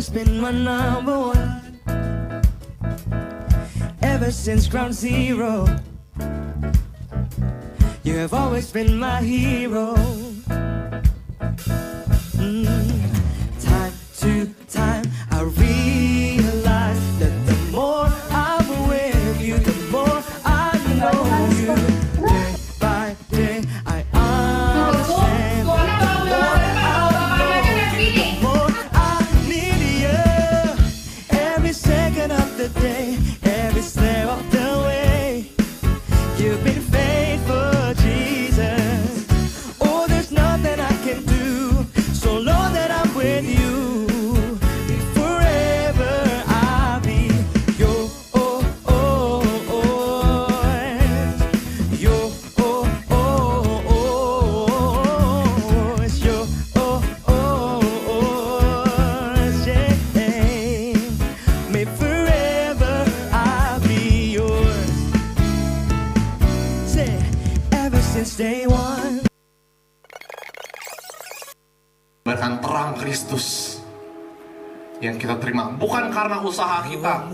always been my number one. Ever since ground zero, you have always been my hero. Time to time, I realize that the more I'm with you, the more I know you. Day by day, I understand. The more I know you, the more I need you. Every second of the day, every step of the way, you've been faithful, Jesus. Oh, there's nothing I can do, so know that I'm with you. Forever I'll be yours. Yours. Yeah. May forever I'll be yours. Say, ever since day one. Bahkan terang Kristus yang kita terima bukan karena usaha kita,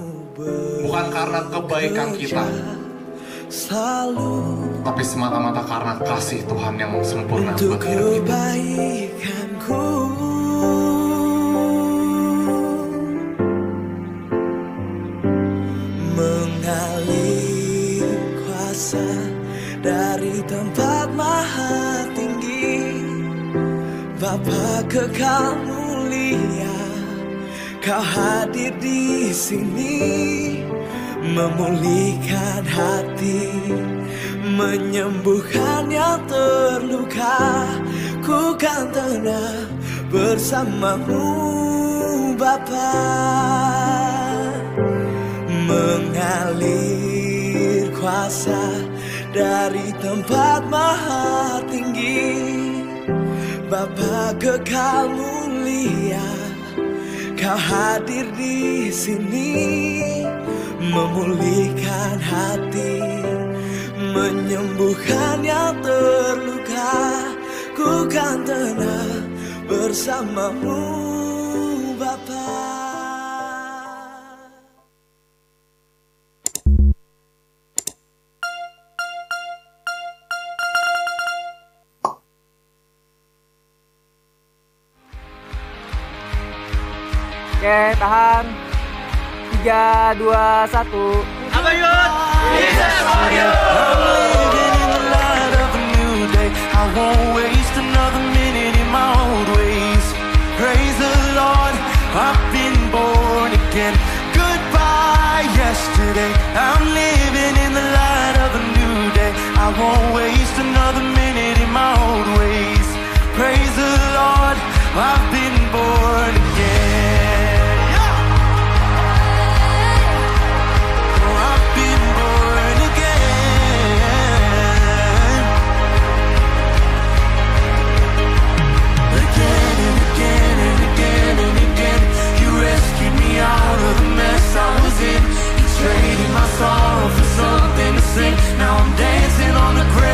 bukan karena kebaikan kita, tapi semata-mata karena kasih Tuhan yang sempurna buat hidup kita. Kebaikanku mengalir kuasa dari tempat maha tinggi. Bapa kekal mulia, Kau hadir di sini, memulihkan hati, menyembuhkan yang terluka. Ku kan tenang bersamamu, Bapa. Mengalir kuasa dari tempat maha tinggi. Bapa kekal mulia, Kau hadir di sini, memulihkan hati, menyembuhkan yang terluka. Ku kan tenang bersamamu, Bapa. Oke, tahan. 3, 2, 1. Apa yuk? Bisa Mario. I'm living in the light of a new day. I won't waste another minute in my old ways. Praise the Lord, I've been born again. Goodbye yesterday. I'm living in the light of a new day. I won't waste another minute in my old ways. Praise the Lord, I've been born again. Out of the mess I was in, you traded my sorrow for something to sing. Now I'm dancing on the grave.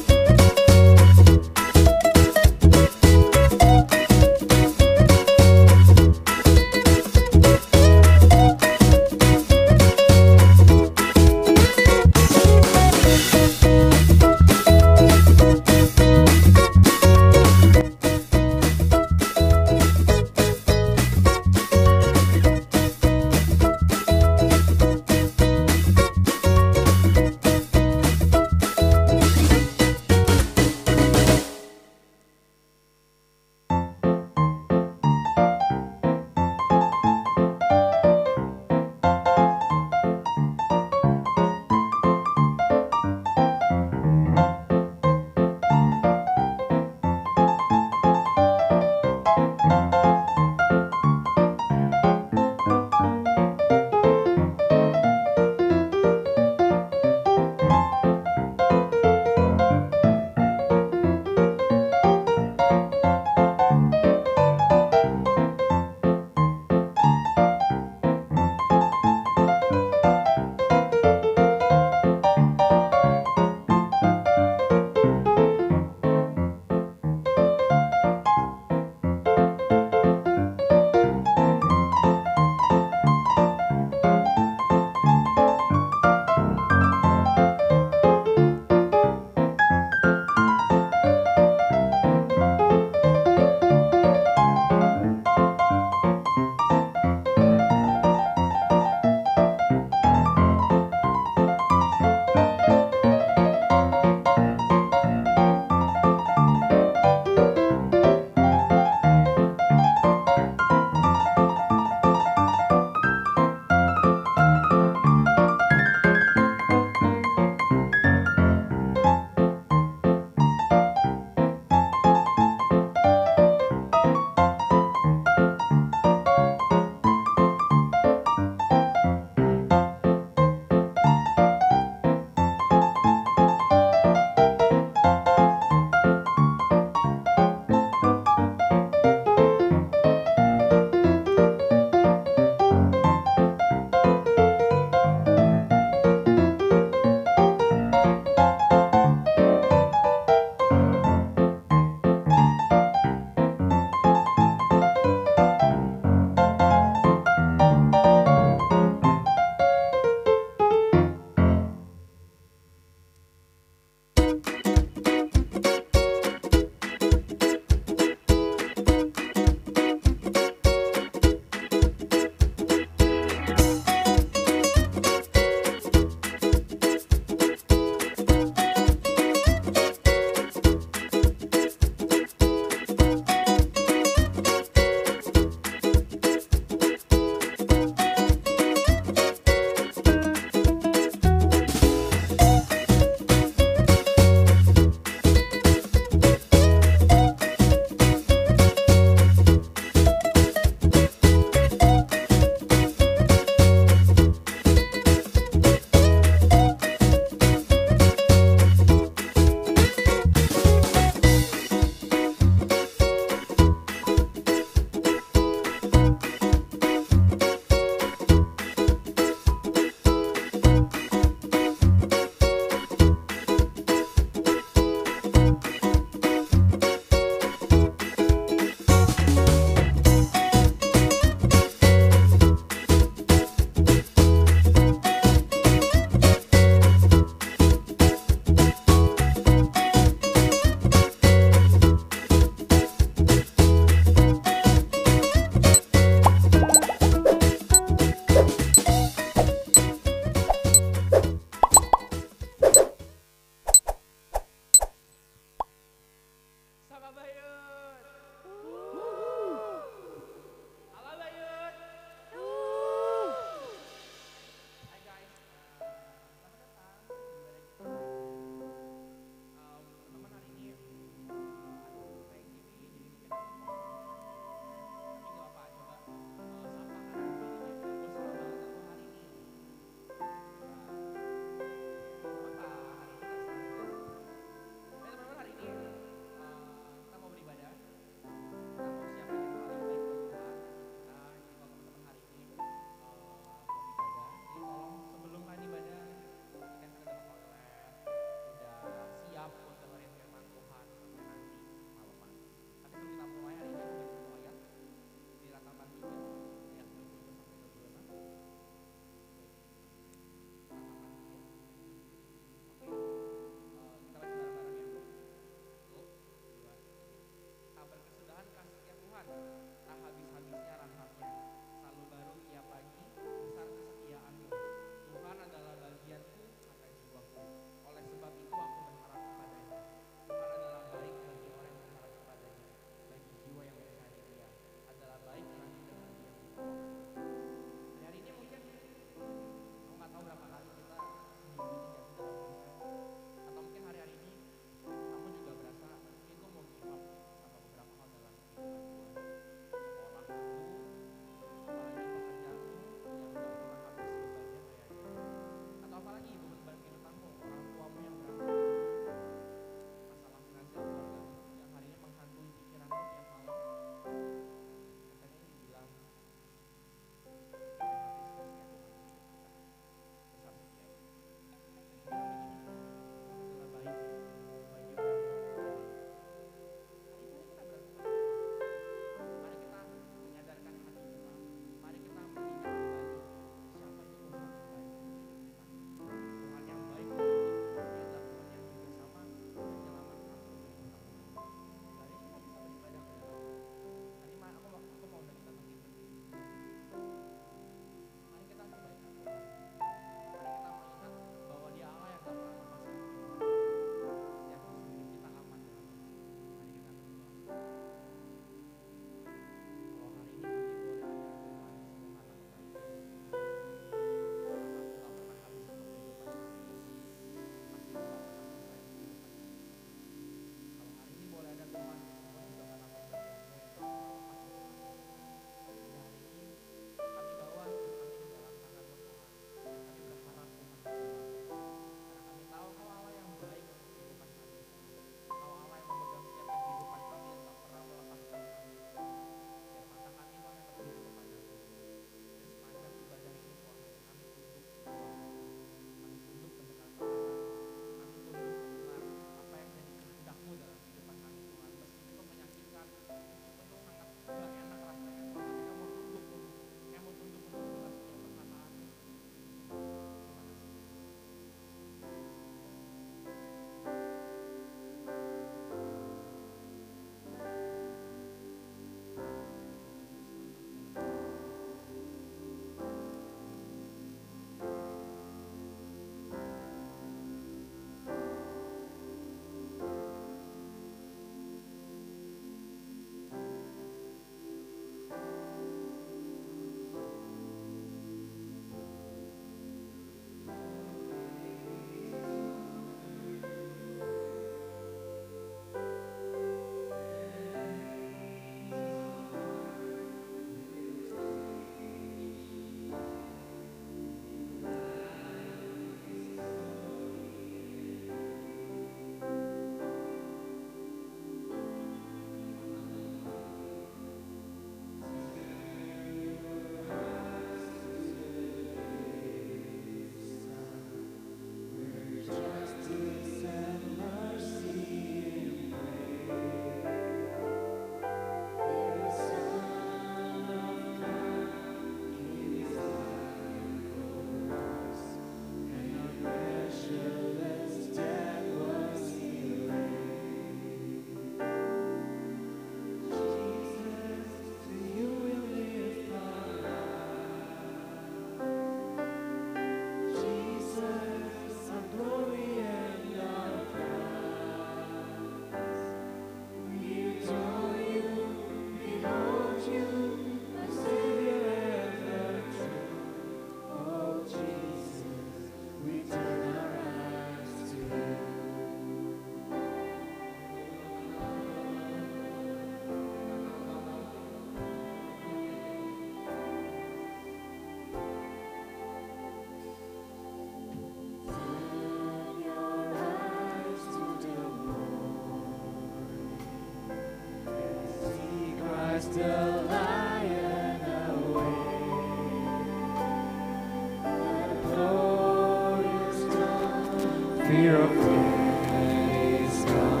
Fear of man is gone.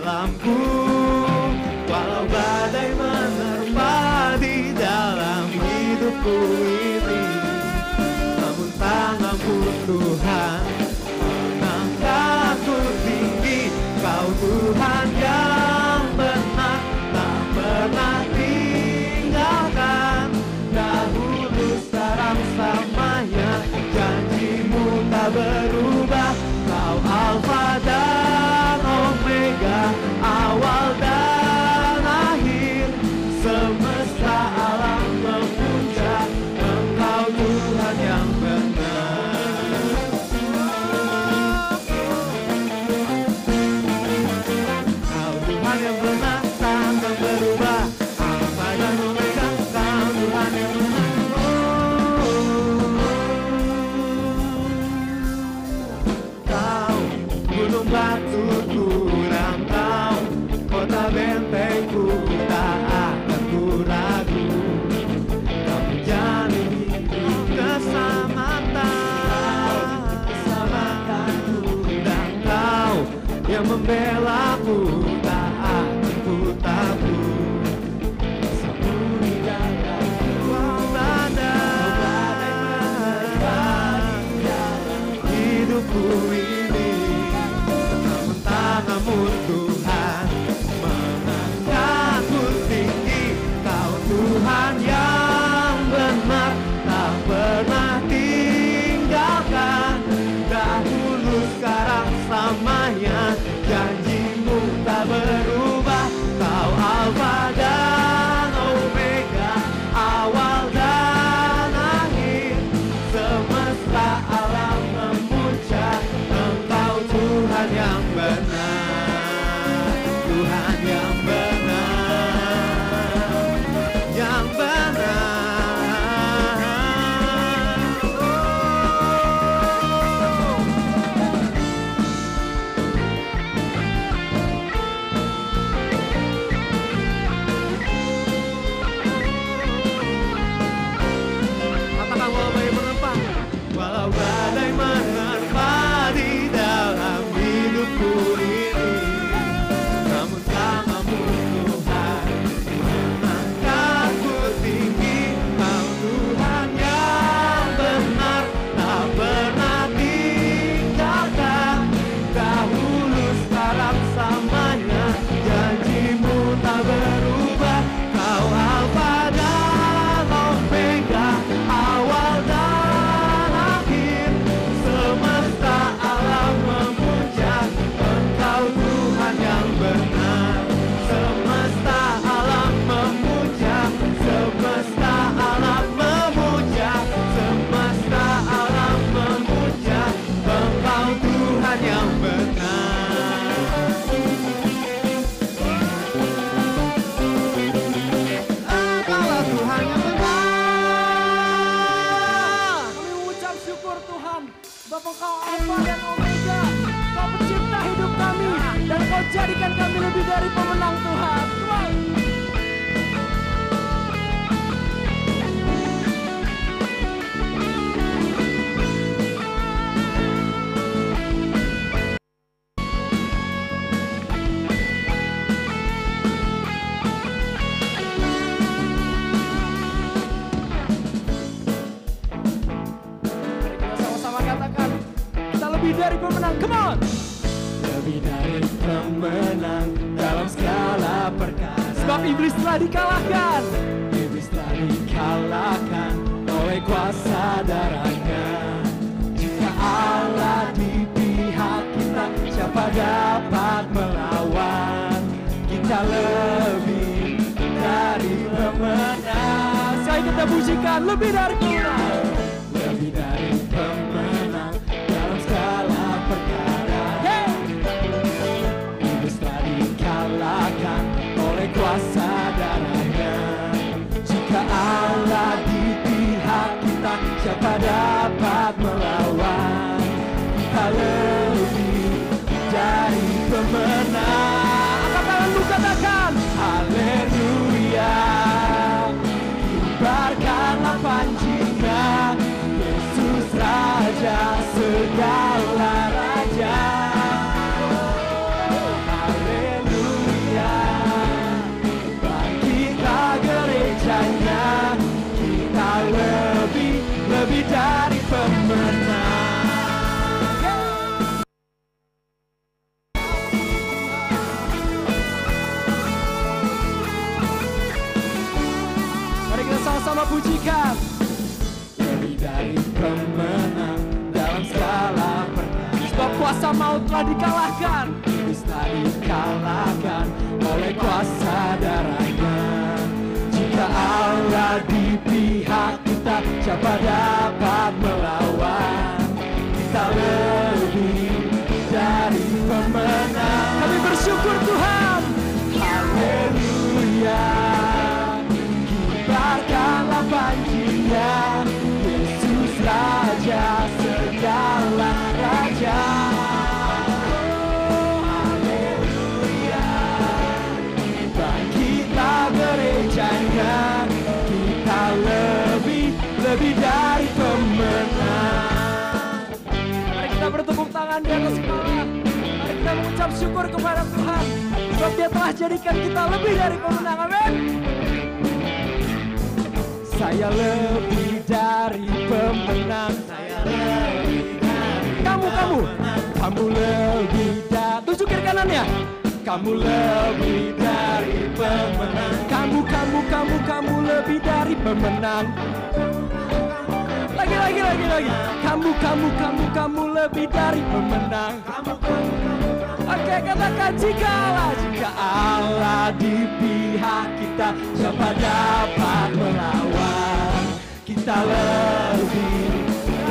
dalamku, walau badai menerpa di dalam hidupku ini, namun tanganmu Tuhan mengangkatku tinggi. Kau Tuhan yang benar, tak pernah tinggalkan. Dahulu sekarang selamanya, janjimu tak berubah. Kau Alfa dan Omega, awal dan lebih dari pemenang Tuhan. Come on. Lebih dari pemenang, come on! Lebih dari pemenang dalam segala perkara. Sebab iblis telah dikalahkan. Iblis telah dikalahkan oleh kuasa darahnya. Jika Allah di pihak kita, siapa dapat melawan? Kita lebih dari pemenang. Sekali kita pujikan, lebih dari pemenang. Lebih dari pemenang dalam segala perkara. Iblis telah dikalahkan oleh kuasa darahnya. Jika Allah di pihak kita, siapa dapat melawan? Kita lebih dari pemenang. Angkat tanganmu, katakan haleluya. Kibarkanlah pancinya, Yesus Raja segala raja. Haleluya. Bangkitlah gerejanya, kita lebih dari pemenang. Mari kita sama-sama pujikan. Lebih dari pemenang dalam segala perkara. Sebab kuasa maut telah dikalahkan. Iblis telah dikalahkan oleh kuasa darahnya. Jika Allah di pihak kita, siapa dapat melawan? Kita lebih dari pemenang. Kami bersyukur Tuhan. Haleluya. Kibarkanlah pancinya, Yesus Raja segala raja. Haleluya. Bangkitlah gerejanya, kita lebih dari pemenang. Mari kita bertepuk tangan di atas kepala. Mari kita mengucap syukur kepada Tuhan. Sebab Dia telah jadikan kita lebih dari pemenang. Amin. Saya lebih dari pemenang. Saya lebih dari kamu lebih dari. Tuju kiri kanannya. Kamu lebih dari pemenang. Kamu lebih dari pemenang. Lagi. Kamu lebih dari pemenang. Oke, katakan jika Allah di pihak kita, siapa dapat melawan? Kita lebih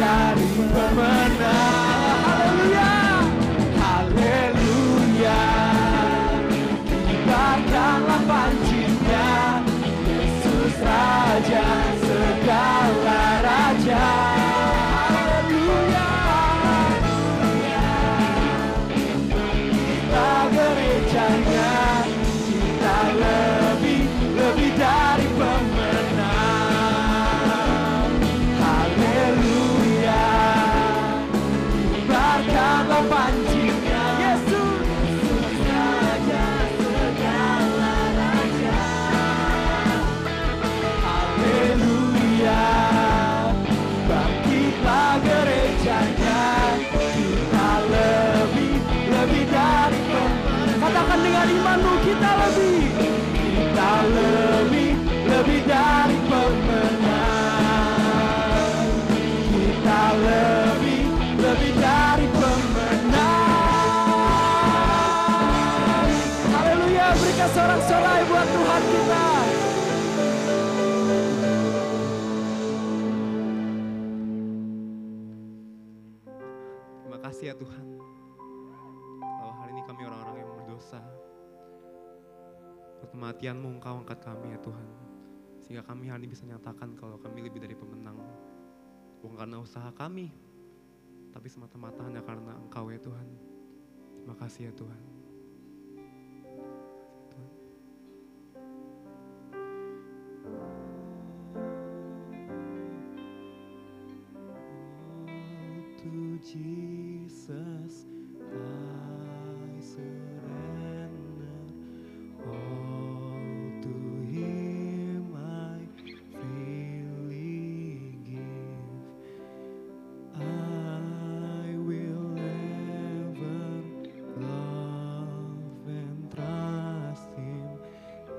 dari pemenang. haleluya. Haleluya. Kibarkanlah pancinya, Yesus Raja segala raja. Haleluya. Kita gerejanya, kita lebih dari pemenang. Haleluya. Kibarkanlah pancinya, Yesus Raja segala raja. Haleluya. Bangkitlah gerejanya, kita lebih dari pemenang. Katakan dengan imanmu, kita lebih dari pemenang. Kita lebih dari pemenang. haleluya. Berikan sorak-sorai buat Tuhan kita. Terima kasih ya Tuhan. Kalau hari ini kami orang-orang yang berdosa, kematian-Mu Engkau angkat kami ya Tuhan. Sehingga kami hari ini bisa nyatakan kalau kami lebih dari pemenang. Bukan karena usaha kami, tapi semata-mata hanya karena Engkau ya Tuhan. Terima kasih ya Tuhan. Jesus, I surrender all to Him. I freely give. I will ever love and trust Him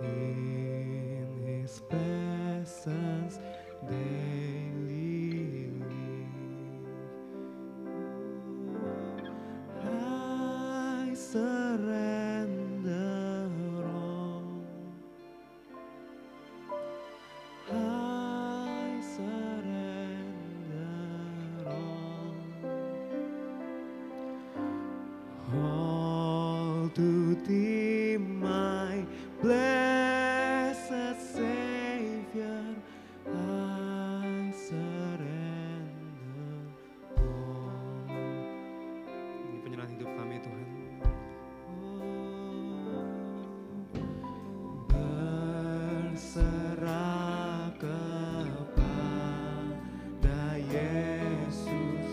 in His presence daily live. I surrender all. I surrender all to Thee, my blessed Savior. I surrender all. Ini penyerahan hidup kami Tuhan. Berserah kepada Yesus,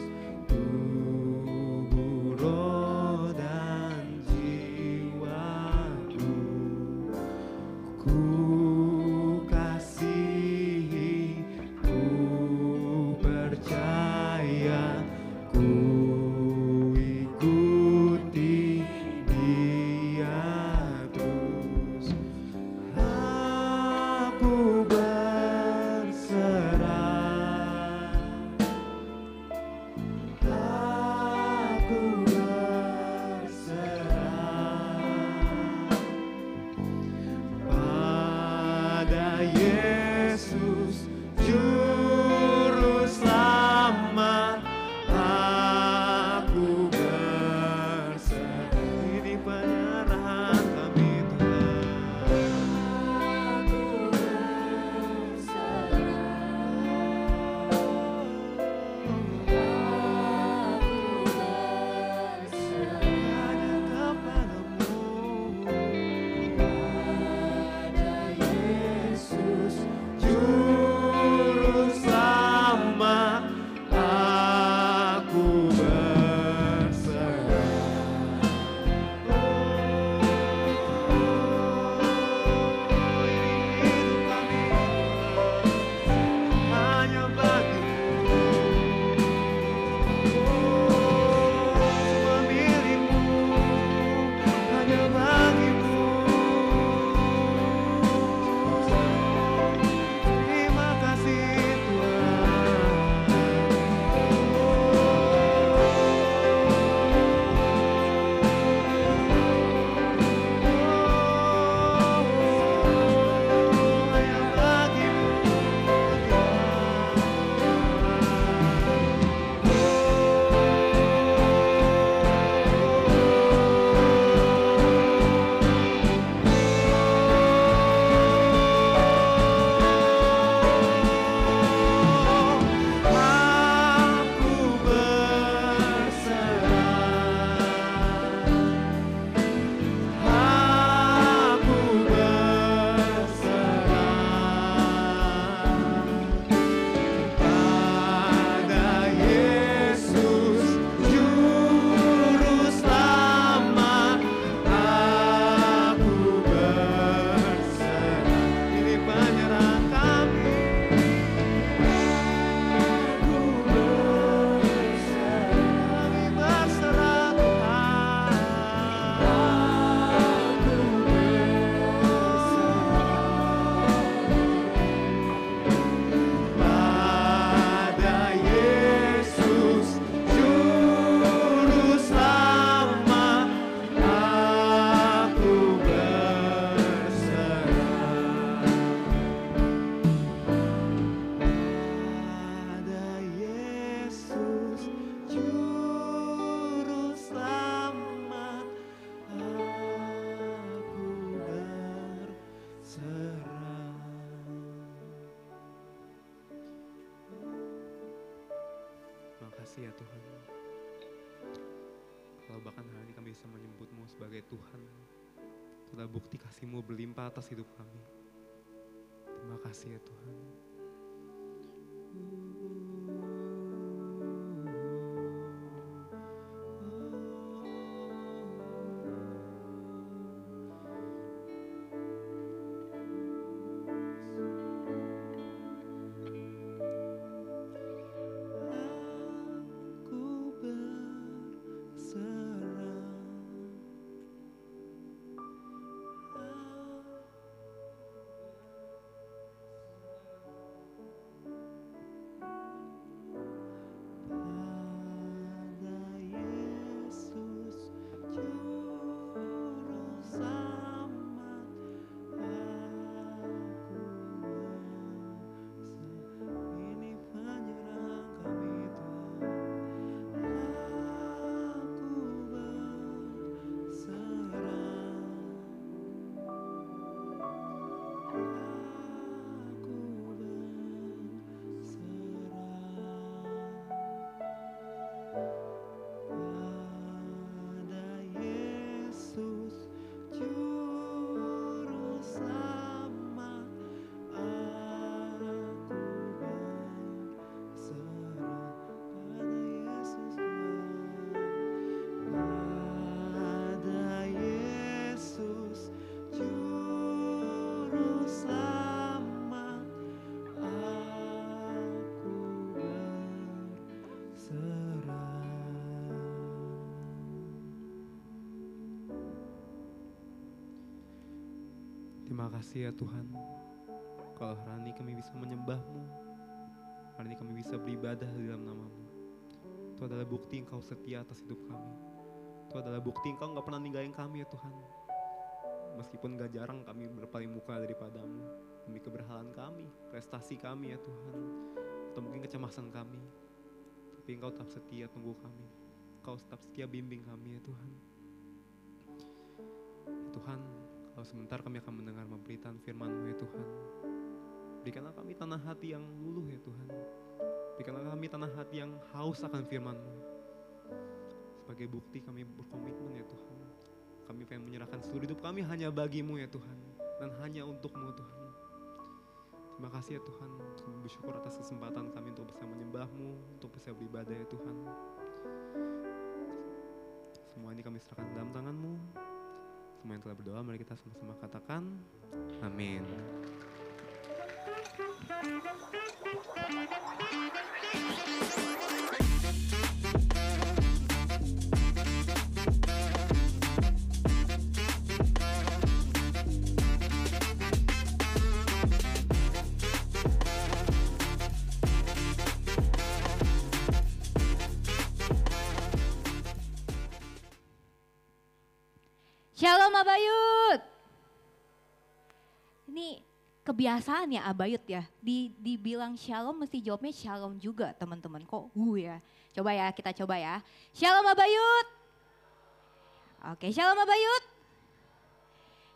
tubuh, roh, dan jiwaku. Ku kasihi, ku percaya, ku ikuti Dia terus. Aku berserah, aku berserah pada Yesus, Juru Selamat. Aku berserah. Ini penyerahan kami Tuhan. Hanya kepadamu, Yesus, Juru Selamat. Aku berserah. Hanya bagimu, semua milikmu, hanya bagimu. Terima kasih Tuhan. Hanya bagimu aku berserah. Aku berserah pada Yesus, Juru Selamat. Aku berserah. Ini penyerahan kami. Aku berserah. Kami berserah Tuhan. Aku pada Yesus, Juru Selamat. Aku berserah pada Yesus, Juru Selamat. Aku berserah. Makasih ya Tuhan. Kalau bahkan hari ini kami bisa menyebut-Mu sebagai Tuhan, itulah bukti kasih-Mu berlimpah atas hidup kami. Terima kasih ya Tuhan. Terima kasih ya Tuhan, kalau hari ini kami bisa menyembah-Mu, hari ini kami bisa beribadah di dalam nama-Mu. Itu adalah bukti Engkau setia atas hidup kami. Itu adalah bukti Engkau gak pernah ninggalin kami ya Tuhan. Meskipun gak jarang kami berpaling muka daripada-Mu, demi keberhasilan kami, prestasi kami ya Tuhan, atau mungkin kecemasan kami. Tapi Engkau tetap setia tunggu kami. Engkau tetap setia bimbing kami ya Tuhan. Ya Tuhan, kalau sebentar kami akan mendengar pemberitaan firman-Mu ya Tuhan. Berikanlah kami tanah hati yang luluh ya Tuhan. Berikanlah kami tanah hati yang haus akan firman-Mu. Sebagai bukti kami berkomitmen ya Tuhan. Kami pengen menyerahkan seluruh hidup kami hanya bagi-Mu ya Tuhan. Dan hanya untuk-Mu Tuhan. Terima kasih ya Tuhan. Kami bersyukur atas kesempatan kami untuk bisa menyembah-Mu, untuk bisa beribadah ya Tuhan. Semua ini kami serahkan dalam tangan-Mu. Semua yang telah berdoa, mari kita sama-sama katakan amin. Shalom Abayut. Ini kebiasaan ya Abayut ya. Dibilang shalom mesti jawabnya shalom juga teman-teman. Kok ya. Coba ya, kita coba ya. Shalom Abayut. Oke, shalom Abayut.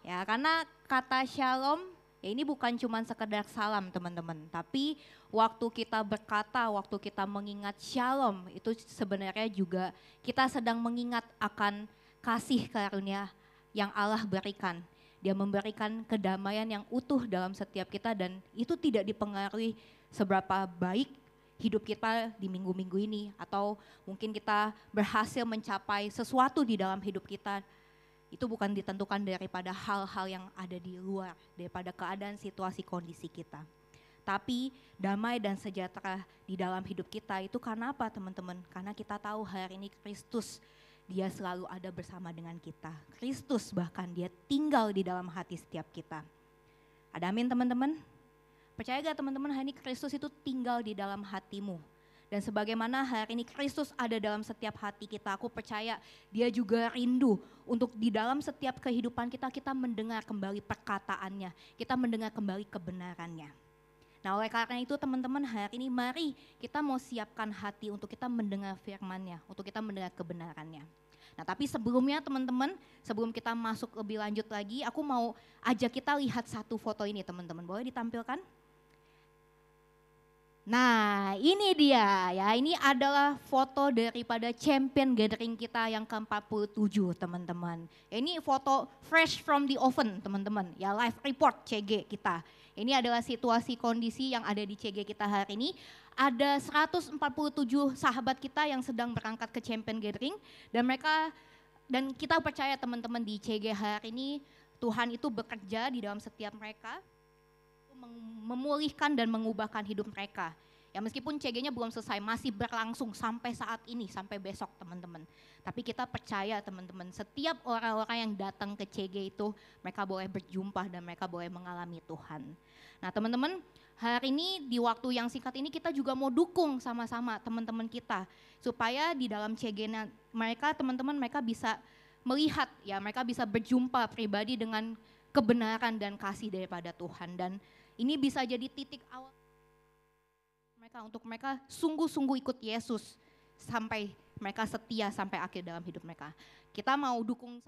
Ya, karena kata shalom ya ini bukan cuma sekedar salam teman-teman. Tapi waktu kita berkata, waktu kita mengingat shalom itu sebenarnya juga kita sedang mengingat akan kasih karunia yang Allah berikan. Dia memberikan kedamaian yang utuh dalam setiap kita dan itu tidak dipengaruhi seberapa baik hidup kita di minggu-minggu ini atau mungkin kita berhasil mencapai sesuatu di dalam hidup kita. Itu bukan ditentukan daripada hal-hal yang ada di luar, daripada keadaan, situasi, kondisi kita. Tapi damai dan sejahtera di dalam hidup kita itu karena apa teman-teman? Karena kita tahu hari ini Kristus Dia selalu ada bersama dengan kita. Kristus bahkan dia tinggal di dalam hati setiap kita. Ada amin teman-teman? Percaya gak teman-teman hari ini Kristus itu tinggal di dalam hatimu. Dan sebagaimana hari ini Kristus ada dalam setiap hati kita, aku percaya dia juga rindu untuk di dalam setiap kehidupan kita, kita mendengar kembali perkataannya. Kita mendengar kembali kebenarannya. Nah oleh karena itu teman-teman hari ini mari kita mau siapkan hati untuk kita mendengar firman-Nya, untuk kita mendengar kebenarannya. Nah tapi sebelumnya teman-teman, sebelum kita masuk lebih lanjut lagi, aku mau ajak kita lihat satu foto ini teman-teman, boleh ditampilkan? Nah ini dia ya, ini adalah foto daripada champion gathering kita yang ke-47 teman-teman. Ini foto fresh from the oven teman-teman, ya live report CG kita. Ini adalah situasi kondisi yang ada di CG kita hari ini. Ada 147 sahabat kita yang sedang berangkat ke champion gathering dan kita percaya teman-teman di CG hari ini Tuhan itu bekerja di dalam setiap mereka. Memulihkan dan mengubahkan hidup mereka. Ya meskipun CG-nya belum selesai, masih berlangsung sampai saat ini, sampai besok teman-teman. Tapi kita percaya teman-teman, setiap orang-orang yang datang ke CG itu, mereka boleh berjumpa dan mereka boleh mengalami Tuhan. Nah teman-teman, hari ini di waktu yang singkat ini kita juga mau dukung sama-sama teman-teman kita. Supaya di dalam CG-nya mereka, teman-teman mereka bisa melihat, ya mereka bisa berjumpa pribadi dengan kebenaran dan kasih daripada Tuhan. Dan ini bisa jadi titik awal mereka untuk mereka sungguh-sungguh ikut Yesus sampai mereka setia sampai akhir dalam hidup mereka. Kita mau dukung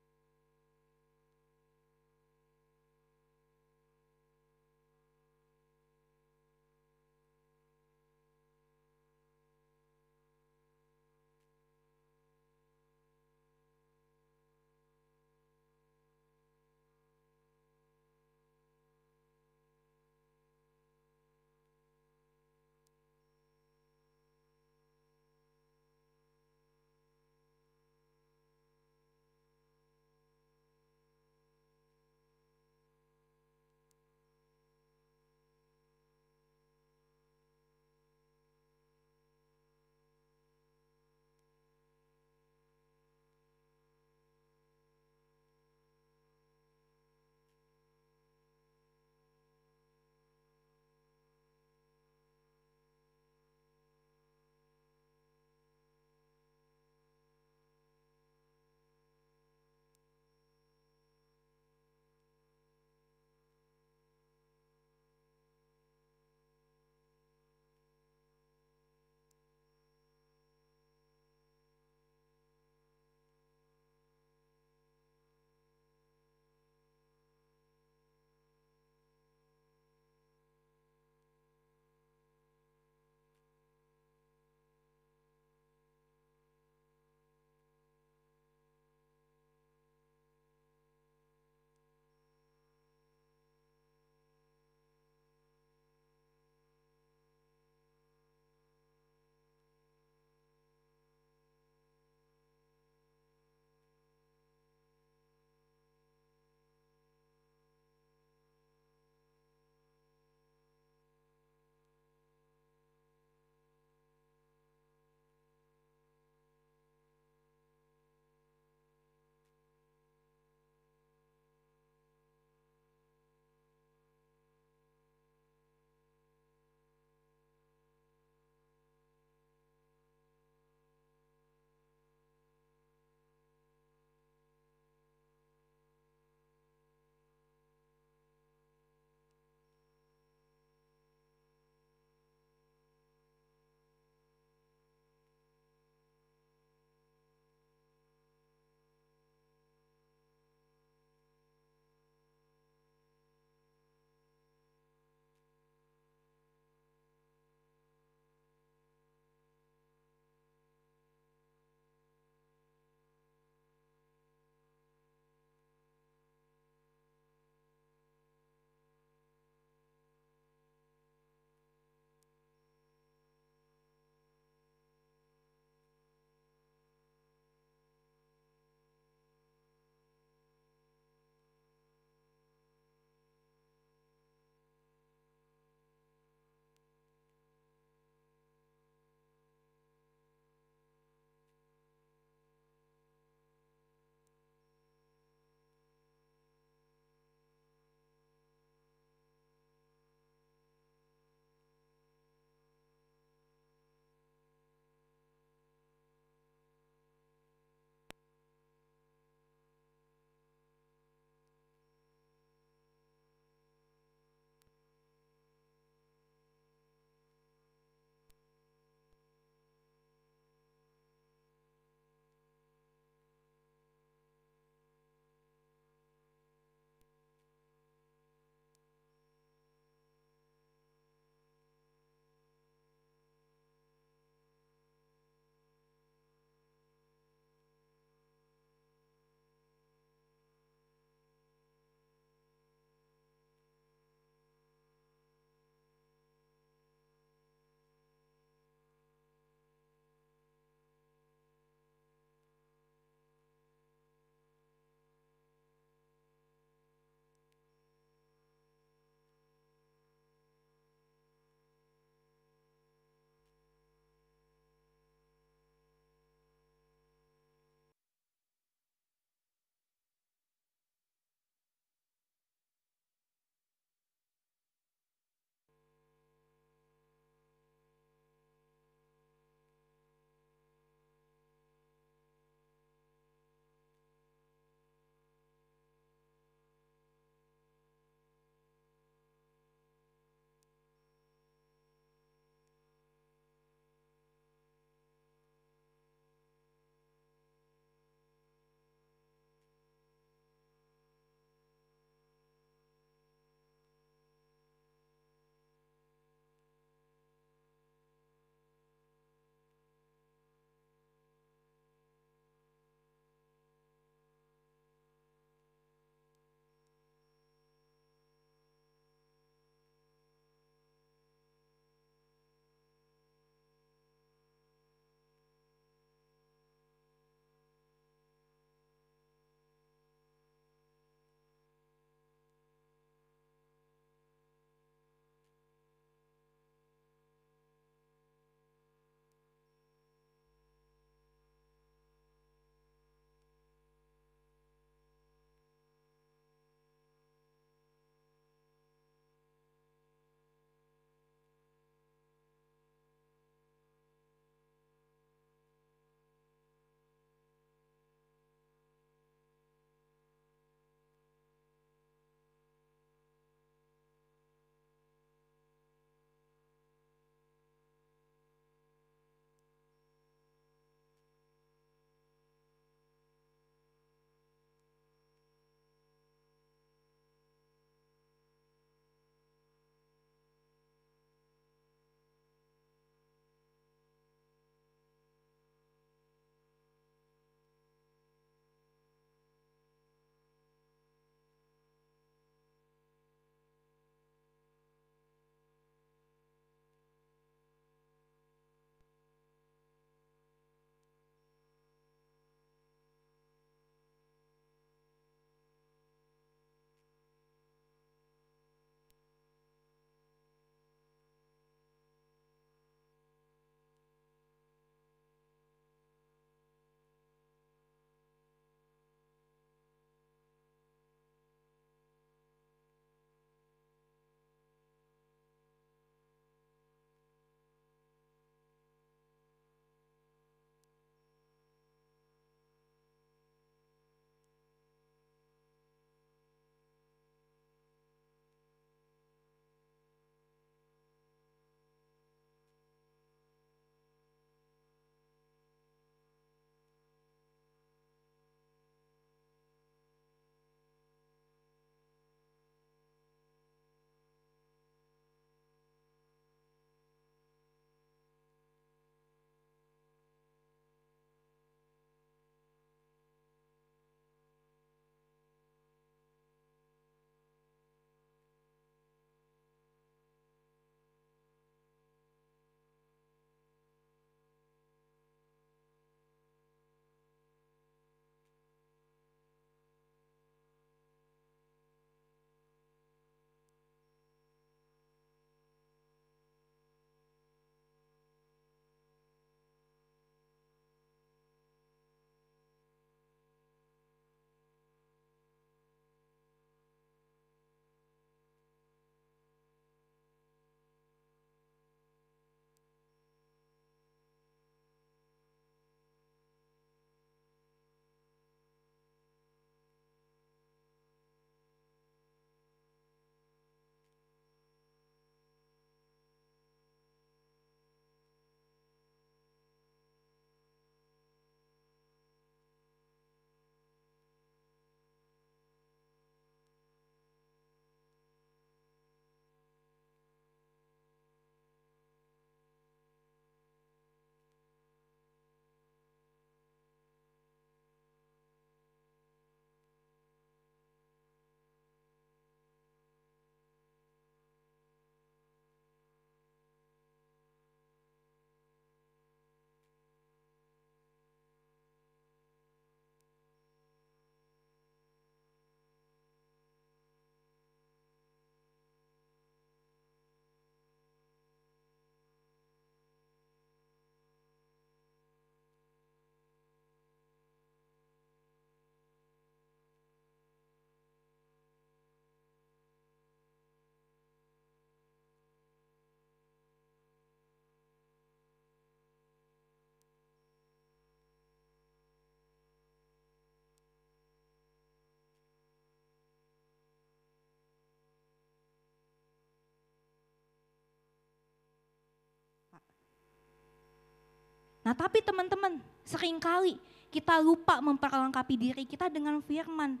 Nah tapi teman-teman, seringkali kita lupa memperlengkapi diri kita dengan firman.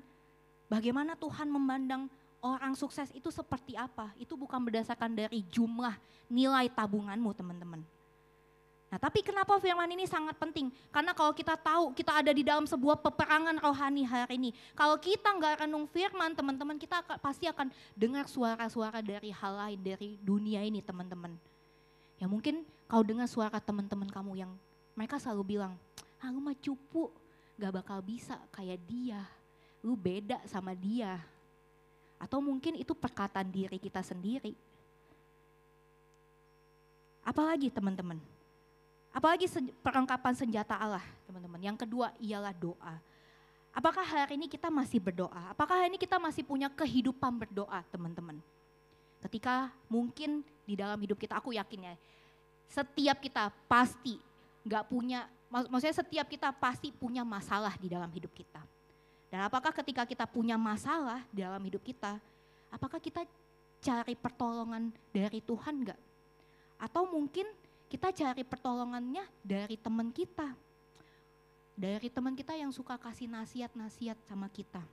Bagaimana Tuhan memandang orang sukses itu seperti apa? Itu bukan berdasarkan dari jumlah nilai tabunganmu teman-teman. Nah tapi kenapa firman ini sangat penting? Karena kalau kita tahu kita ada di dalam sebuah peperangan rohani hari ini. Kalau kita nggak renung firman teman-teman, kita pasti akan dengar suara-suara dari hal lain, dari dunia ini teman-teman. Ya mungkin kau dengar suara teman-teman kamu yang mereka selalu bilang, lu mah cupu, gak bakal bisa kayak dia, lu beda sama dia. Atau mungkin itu perkataan diri kita sendiri. Apalagi teman-teman? Apalagi perlengkapan senjata Allah, teman-teman. Yang kedua ialah doa. Apakah hari ini kita masih berdoa? Apakah hari ini kita masih punya kehidupan berdoa, teman-teman? Ketika mungkin di dalam hidup kita, aku yakin ya, setiap kita pasti maksudnya setiap kita pasti punya masalah di dalam hidup kita. Dan apakah ketika kita punya masalah di dalam hidup kita, apakah kita cari pertolongan dari Tuhan enggak? Atau mungkin kita cari pertolongannya dari teman kita. Dari teman kita yang suka kasih nasihat-nasihat sama kita.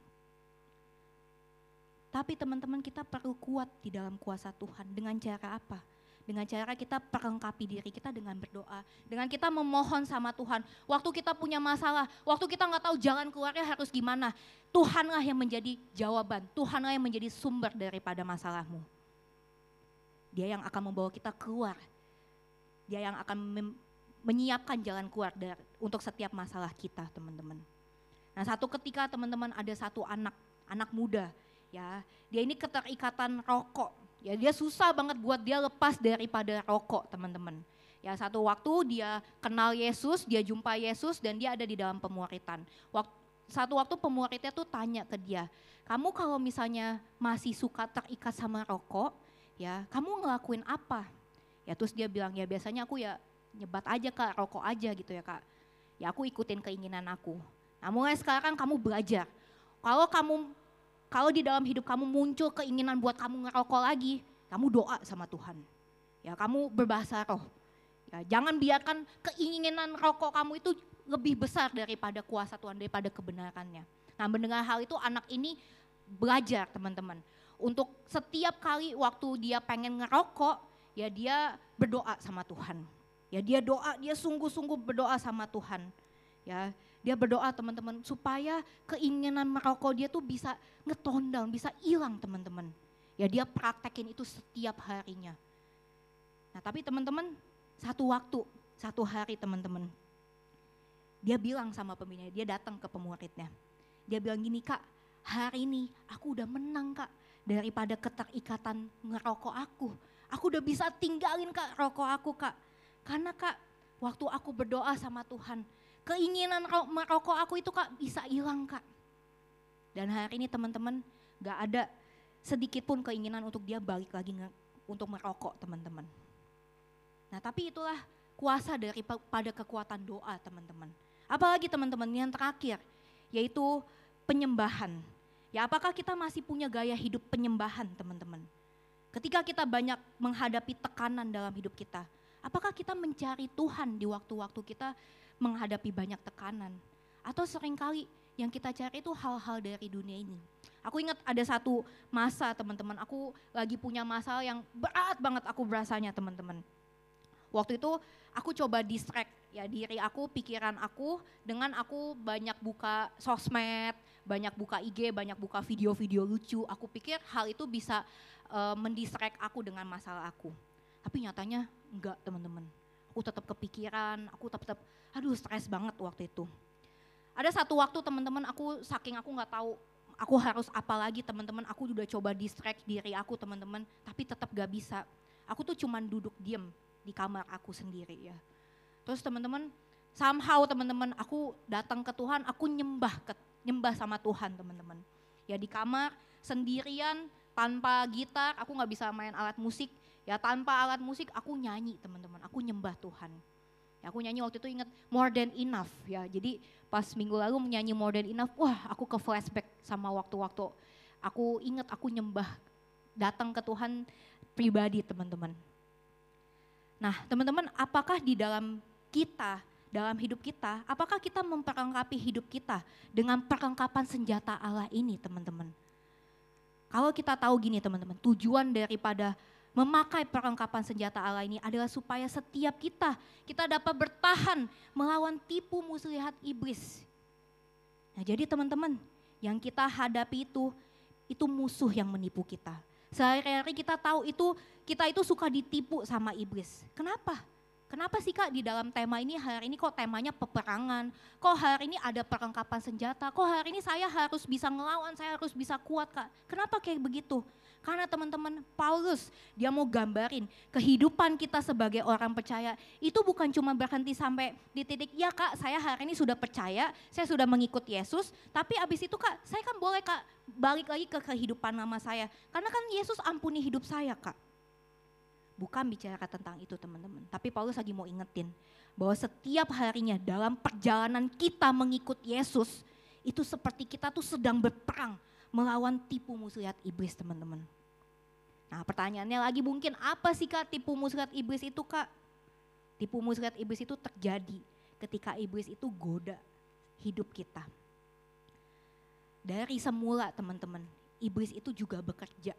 Tapi teman-teman, kita perlu kuat di dalam kuasa Tuhan. Dengan cara apa? Dengan cara kita perlengkapi diri kita dengan berdoa. Dengan kita memohon sama Tuhan. Waktu kita punya masalah, waktu kita nggak tahu jalan keluarnya harus gimana. Tuhanlah yang menjadi jawaban. Tuhanlah yang menjadi sumber daripada masalahmu. Dia yang akan membawa kita keluar. Dia yang akan menyiapkan jalan keluar untuk setiap masalah kita, teman-teman. Nah, satu ketika teman-teman ada satu anak muda, ya, dia ini keterikatan rokok. Ya, dia susah banget buat dia lepas daripada rokok, teman-teman. Ya, satu waktu dia kenal Yesus, dia jumpa Yesus dan dia ada di dalam pemuritan. Satu waktu pemuridnya tuh tanya ke dia, kamu kalau misalnya masih suka terikat sama rokok, ya, kamu ngelakuin apa? Ya, terus dia bilang, ya biasanya aku ya nyebat aja Kak, rokok aja gitu ya Kak. Ya aku ikutin keinginan aku. Nah, mulai sekarang kamu belajar. Kalau di dalam hidup kamu muncul keinginan buat kamu ngerokok lagi, kamu doa sama Tuhan. Ya, kamu berbahasa roh. Ya, jangan biarkan keinginan rokok kamu itu lebih besar daripada kuasa Tuhan, daripada kebenarannya. Nah, mendengar hal itu anak ini belajar, teman-teman. Untuk setiap kali waktu dia pengen ngerokok, ya dia berdoa sama Tuhan. Ya dia sungguh-sungguh berdoa sama Tuhan. Ya, dia berdoa teman-teman supaya keinginan merokok dia tuh bisa ngetone down, bisa hilang teman-teman. Ya dia praktekin itu setiap harinya. Nah tapi teman-teman, satu hari teman-teman, dia bilang sama pembina, dia datang ke pemuridnya. Dia bilang gini, Kak, hari ini aku udah menang Kak daripada keterikatan ngerokok aku. Aku udah bisa tinggalin Kak rokok aku Kak. Karena Kak, waktu aku berdoa sama Tuhan, keinginan merokok aku itu Kak bisa hilang Kak. Dan hari ini teman-teman gak ada sedikit pun keinginan untuk dia balik lagi untuk merokok teman-teman. Nah tapi itulah kuasa daripada kekuatan doa teman-teman. Apalagi teman-teman yang terakhir, yaitu penyembahan. Ya apakah kita masih punya gaya hidup penyembahan teman-teman? Ketika kita banyak menghadapi tekanan dalam hidup kita, apakah kita mencari Tuhan di waktu-waktu kita menghadapi banyak tekanan? Atau seringkali yang kita cari itu hal-hal dari dunia ini. Aku ingat ada satu masa teman-teman, aku lagi punya masalah yang berat banget aku berasanya teman-teman. Waktu itu aku coba distract ya diri aku, pikiran aku dengan aku banyak buka sosmed, banyak buka IG, banyak buka video-video lucu. Aku pikir hal itu bisa mendistract aku dengan masalah aku. Tapi nyatanya enggak teman-teman. Aku tetap kepikiran, aku tetap stres banget waktu itu. Ada satu waktu teman-teman aku nggak tahu aku harus apa lagi teman-teman. Aku udah coba distract diri aku teman-teman, tapi tetap gak bisa. Aku tuh cuman duduk diem di kamar aku sendiri ya. Terus teman-teman, somehow teman-teman aku datang ke Tuhan, aku nyembah sama Tuhan teman-teman. Ya di kamar sendirian, tanpa gitar, aku gak bisa main alat musik. Ya tanpa alat musik aku nyanyi teman-teman, aku nyembah Tuhan. Ya, aku nyanyi waktu itu ingat More Than Enough ya. Jadi pas minggu lalu menyanyi More Than Enough, wah aku ke flashback sama waktu-waktu. Aku ingat aku nyembah, datang ke Tuhan pribadi teman-teman. Nah teman-teman, apakah di dalam kita, dalam hidup kita, apakah kita memperlengkapi hidup kita dengan perlengkapan senjata Allah ini teman-teman? Kalau kita tahu gini teman-teman, tujuan daripada memakai perlengkapan senjata Allah ini adalah supaya setiap kita dapat bertahan melawan tipu muslihat iblis. Nah jadi teman-teman, yang kita hadapi itu musuh yang menipu kita. Sehari-hari kita tahu kita itu suka ditipu sama iblis. Kenapa? Kenapa sih Kak di dalam tema ini hari ini kok temanya peperangan? Kok hari ini ada perlengkapan senjata? Kok hari ini saya harus bisa ngelawan, saya harus bisa kuat Kak? Kenapa kayak begitu? Karena teman-teman Paulus dia mau gambarin kehidupan kita sebagai orang percaya itu bukan cuma berhenti sampai di titik ya Kak saya hari ini sudah percaya, saya sudah mengikut Yesus. Tapi abis itu Kak saya kan boleh Kak balik lagi ke kehidupan lama saya. Karena kan Yesus ampuni hidup saya Kak. Bukan bicara tentang itu teman-teman. Tapi Paulus lagi mau ingetin bahwa setiap harinya dalam perjalanan kita mengikut Yesus, itu seperti kita tuh sedang berperang melawan tipu muslihat iblis teman-teman. Nah pertanyaannya lagi mungkin apa sih Kak tipu muslihat iblis itu Kak? Tipu muslihat iblis itu terjadi ketika iblis itu goda hidup kita. Dari semula teman-teman, iblis itu juga bekerja.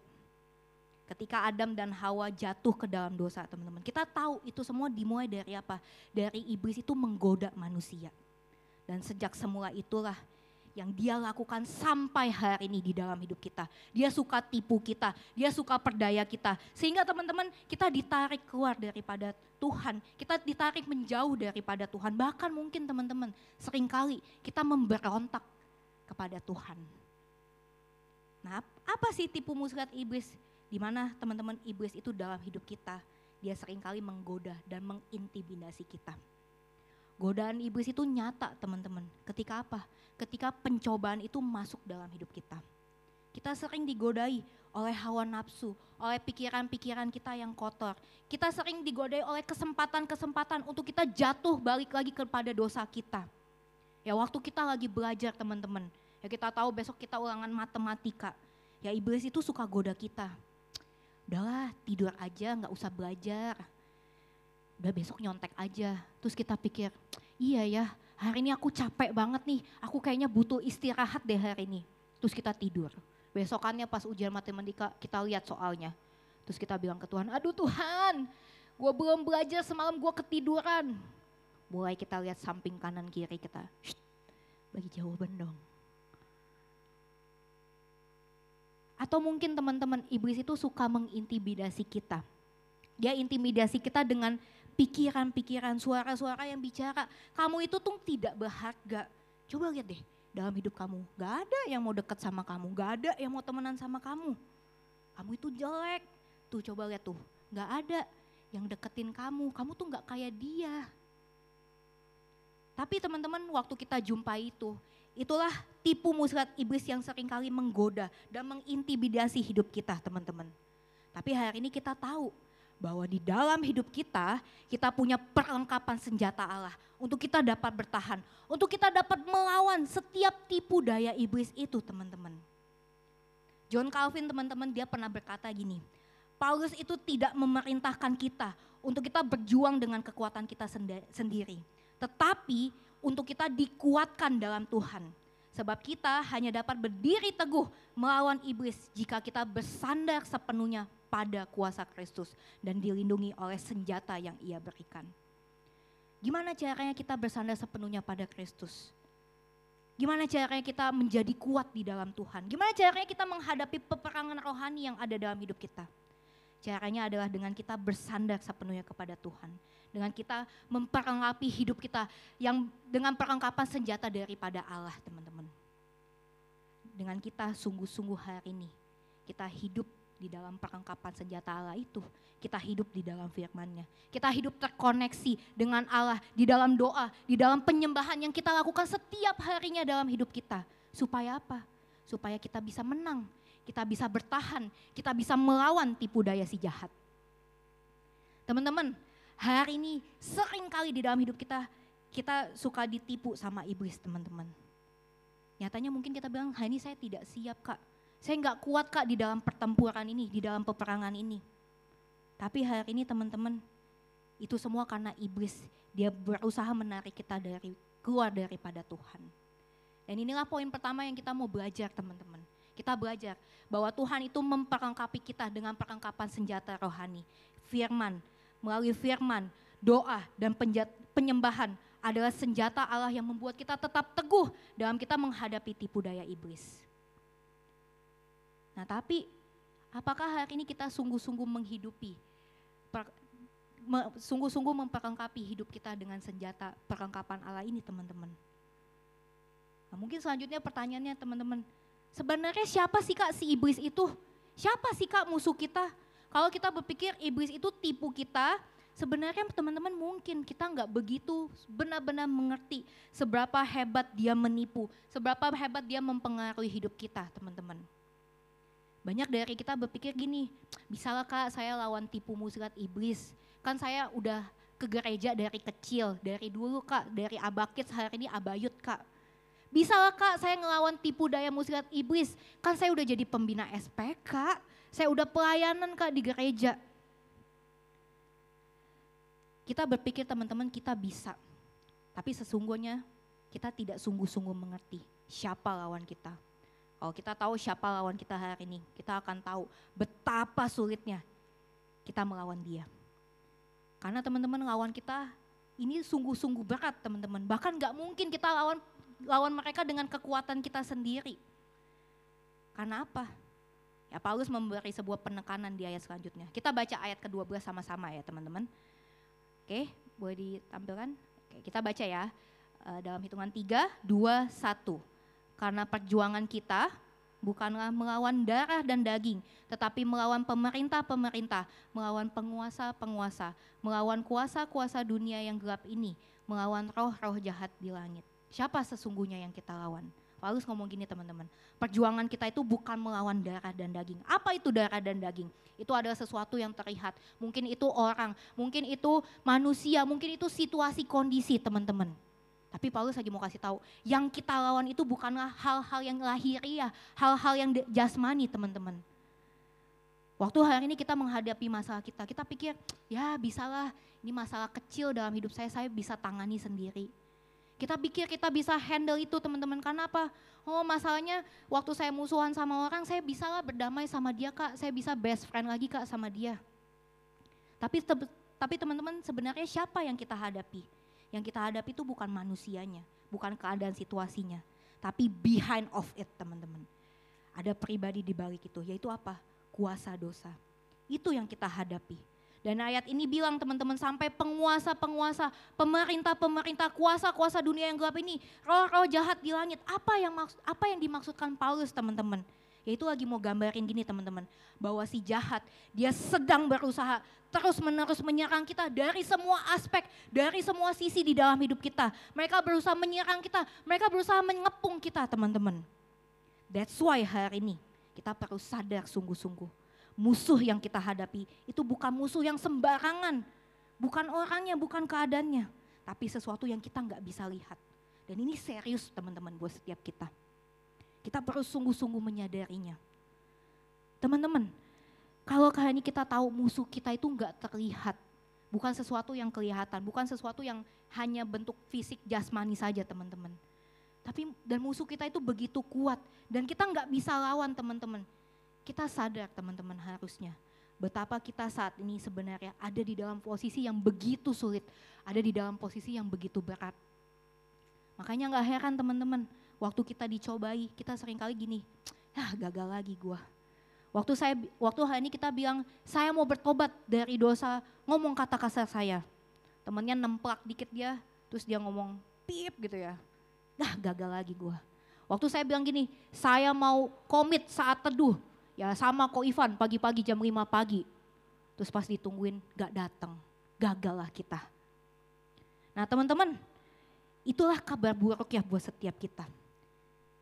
Ketika Adam dan Hawa jatuh ke dalam dosa teman-teman. Kita tahu itu semua dimulai dari apa? Dari iblis itu menggoda manusia. Dan sejak semula itulah yang dia lakukan sampai hari ini di dalam hidup kita. Dia suka tipu kita, dia suka perdaya kita. Sehingga teman-teman kita ditarik keluar daripada Tuhan. Kita ditarik menjauh daripada Tuhan. Bahkan mungkin teman-teman seringkali kita memberontak kepada Tuhan. Nah apa sih tipu muslihat iblis? Di mana teman-teman iblis itu dalam hidup kita, dia seringkali menggoda dan mengintimidasi kita. Godaan iblis itu nyata teman-teman, ketika apa? Ketika pencobaan itu masuk dalam hidup kita. Kita sering digodai oleh hawa nafsu, oleh pikiran-pikiran kita yang kotor. Kita sering digodai oleh kesempatan-kesempatan untuk kita jatuh balik lagi kepada dosa kita. Ya waktu kita lagi belajar teman-teman, ya kita tahu besok kita ulangan matematika, ya iblis itu suka goda kita. Udahlah tidur aja gak usah belajar, udah besok nyontek aja. Terus kita pikir iya ya hari ini aku capek banget nih, aku kayaknya butuh istirahat deh hari ini. Terus kita tidur, besokannya pas ujian matematika kita lihat soalnya. Terus kita bilang ke Tuhan, aduh Tuhan gue belum belajar semalam gue ketiduran. Mulai kita lihat samping kanan kiri kita, bagi jawaban dong. Atau mungkin teman-teman iblis itu suka mengintimidasi kita. Dia intimidasi kita dengan pikiran-pikiran, suara-suara yang bicara, kamu itu tuh tidak berharga. Coba lihat deh dalam hidup kamu, gak ada yang mau dekat sama kamu, gak ada yang mau temenan sama kamu. Kamu itu jelek, tuh coba lihat tuh, gak ada yang deketin kamu tuh gak kayak dia. Tapi teman-teman waktu kita jumpai itulah tipu muslihat iblis yang seringkali menggoda dan mengintimidasi hidup kita teman-teman. Tapi hari ini kita tahu bahwa di dalam hidup kita punya perlengkapan senjata Allah untuk kita dapat bertahan, untuk kita dapat melawan setiap tipu daya iblis itu teman-teman. John Calvin teman-teman dia pernah berkata gini, Paulus itu tidak memerintahkan kita untuk kita berjuang dengan kekuatan kita sendiri. Tetapi untuk kita dikuatkan dalam Tuhan. Sebab kita hanya dapat berdiri teguh melawan iblis jika kita bersandar sepenuhnya pada kuasa Kristus dan dilindungi oleh senjata yang Ia berikan. Gimana caranya kita bersandar sepenuhnya pada Kristus? Gimana caranya kita menjadi kuat di dalam Tuhan? Gimana caranya kita menghadapi peperangan rohani yang ada dalam hidup kita? Caranya adalah dengan kita bersandar sepenuhnya kepada Tuhan. Dengan kita memperlengkapi hidup kita yang dengan perlengkapan senjata daripada Allah teman-teman. Dengan kita sungguh-sungguh hari ini, kita hidup di dalam perlengkapan senjata Allah itu. Kita hidup di dalam firman-Nya. Kita hidup terkoneksi dengan Allah di dalam doa, di dalam penyembahan yang kita lakukan setiap harinya dalam hidup kita. Supaya apa? Supaya kita bisa menang. Kita bisa bertahan, kita bisa melawan tipu daya si jahat. Teman-teman, hari ini sering kali di dalam hidup kita suka ditipu sama iblis teman-teman. Nyatanya mungkin kita bilang, ini saya tidak siap Kak. Saya nggak kuat Kak di dalam pertempuran ini, di dalam peperangan ini. Tapi hari ini teman-teman, Itu semua karena iblis, dia berusaha menarik kita keluar daripada Tuhan. Dan inilah poin pertama yang kita mau belajar teman-teman. Kita belajar bahwa Tuhan itu memperlengkapi kita dengan perlengkapan senjata rohani. Firman, melalui firman, doa dan penyembahan adalah senjata Allah yang membuat kita tetap teguh dalam kita menghadapi tipu daya iblis. Nah tapi apakah hari ini kita sungguh-sungguh sungguh-sungguh memperlengkapi hidup kita dengan senjata perlengkapan Allah ini teman-teman? Nah, mungkin selanjutnya pertanyaannya teman-teman, sebenarnya siapa sih Kak si iblis itu? Siapa sih Kak musuh kita? Kalau kita berpikir iblis itu tipu kita, sebenarnya teman-teman mungkin kita nggak begitu benar-benar mengerti seberapa hebat dia menipu, seberapa hebat dia mempengaruhi hidup kita teman-teman. Banyak dari kita berpikir gini, misalnya Kak saya lawan tipu muslihat iblis, kan saya udah ke gereja dari kecil, dari dulu Kak, dari abakit hari ini abayut Kak. Bisalah Kak saya ngelawan tipu daya muslihat iblis, kan saya udah jadi pembina SPK, saya udah pelayanan Kak di gereja. Kita berpikir teman-teman kita bisa, tapi sesungguhnya kita tidak sungguh-sungguh mengerti siapa lawan kita. Kalau kita tahu siapa lawan kita hari ini, kita akan tahu betapa sulitnya kita melawan dia. Karena teman-teman lawan kita ini sungguh-sungguh berat teman-teman. Bahkan gak mungkin kita lawan mereka dengan kekuatan kita sendiri. Karena apa? Ya Paulus memberi sebuah penekanan di ayat selanjutnya. Kita baca ayat ke-12 sama-sama ya teman-teman. Oke, boleh ditampilkan? Oke, kita baca ya. Dalam hitungan 3, 2, 1. Karena perjuangan kita bukanlah melawan darah dan daging, tetapi melawan pemerintah-pemerintah, melawan penguasa-penguasa, melawan kuasa-kuasa dunia yang gelap ini, melawan roh-roh jahat di langit. Siapa sesungguhnya yang kita lawan? Paulus ngomong gini teman-teman, perjuangan kita itu bukan melawan darah dan daging. Apa itu darah dan daging? Itu adalah sesuatu yang terlihat, mungkin itu orang, mungkin itu manusia, mungkin itu situasi kondisi teman-teman. Tapi Paulus lagi mau kasih tahu, yang kita lawan itu bukanlah hal-hal yang lahiriah, hal-hal yang jasmani teman-teman. Waktu hari ini kita menghadapi masalah kita pikir ya bisalah ini masalah kecil dalam hidup saya bisa tangani sendiri. Kita pikir kita bisa handle itu teman-teman, karena apa? Oh masalahnya waktu saya musuhan sama orang saya bisalah berdamai sama dia Kak, saya bisa best friend lagi Kak sama dia. Tapi teman-teman sebenarnya siapa yang kita hadapi? Yang kita hadapi itu bukan manusianya, bukan keadaan situasinya, tapi behind of it teman-teman. Ada pribadi di balik itu, yaitu apa? Kuasa dosa. Itu yang kita hadapi. Dan ayat ini bilang teman-teman sampai penguasa-penguasa, pemerintah-pemerintah, kuasa-kuasa dunia yang gelap ini, roh-roh jahat di langit. Apa yang dimaksudkan Paulus teman-teman? Yaitu lagi mau gambarin gini teman-teman, bahwa si jahat dia sedang berusaha terus-menerus menyerang kita dari semua aspek, dari semua sisi di dalam hidup kita. Mereka berusaha menyerang kita, mereka berusaha mengepung kita teman-teman. That's why hari ini kita perlu sadar sungguh-sungguh. Musuh yang kita hadapi itu bukan musuh yang sembarangan, bukan orangnya, bukan keadaannya, tapi sesuatu yang kita nggak bisa lihat. Dan ini serius teman-teman buat setiap kita. Kita perlu sungguh-sungguh menyadarinya. Teman-teman, kalau kali ini kita tahu musuh kita itu enggak terlihat, bukan sesuatu yang kelihatan, bukan sesuatu yang hanya bentuk fisik jasmani saja teman-teman. Dan musuh kita itu begitu kuat dan kita enggak bisa lawan teman-teman. Kita sadar teman-teman harusnya betapa kita saat ini sebenarnya ada di dalam posisi yang begitu sulit, ada di dalam posisi yang begitu berat. Makanya enggak heran teman-teman, waktu kita dicobai, kita seringkali gini, gagal lagi gua. Waktu hari ini kita bilang, saya mau bertobat dari dosa, ngomong kata kasar saya. Temennya nemplak dikit dia, terus dia ngomong pip gitu ya. Gagal lagi gua. Waktu saya bilang gini, saya mau komit saat teduh, ya sama Ko Ivan pagi-pagi jam 5 pagi. Terus pas ditungguin gak datang, gagal lah kita. Nah teman-teman, itulah kabar buruk ya buat setiap kita.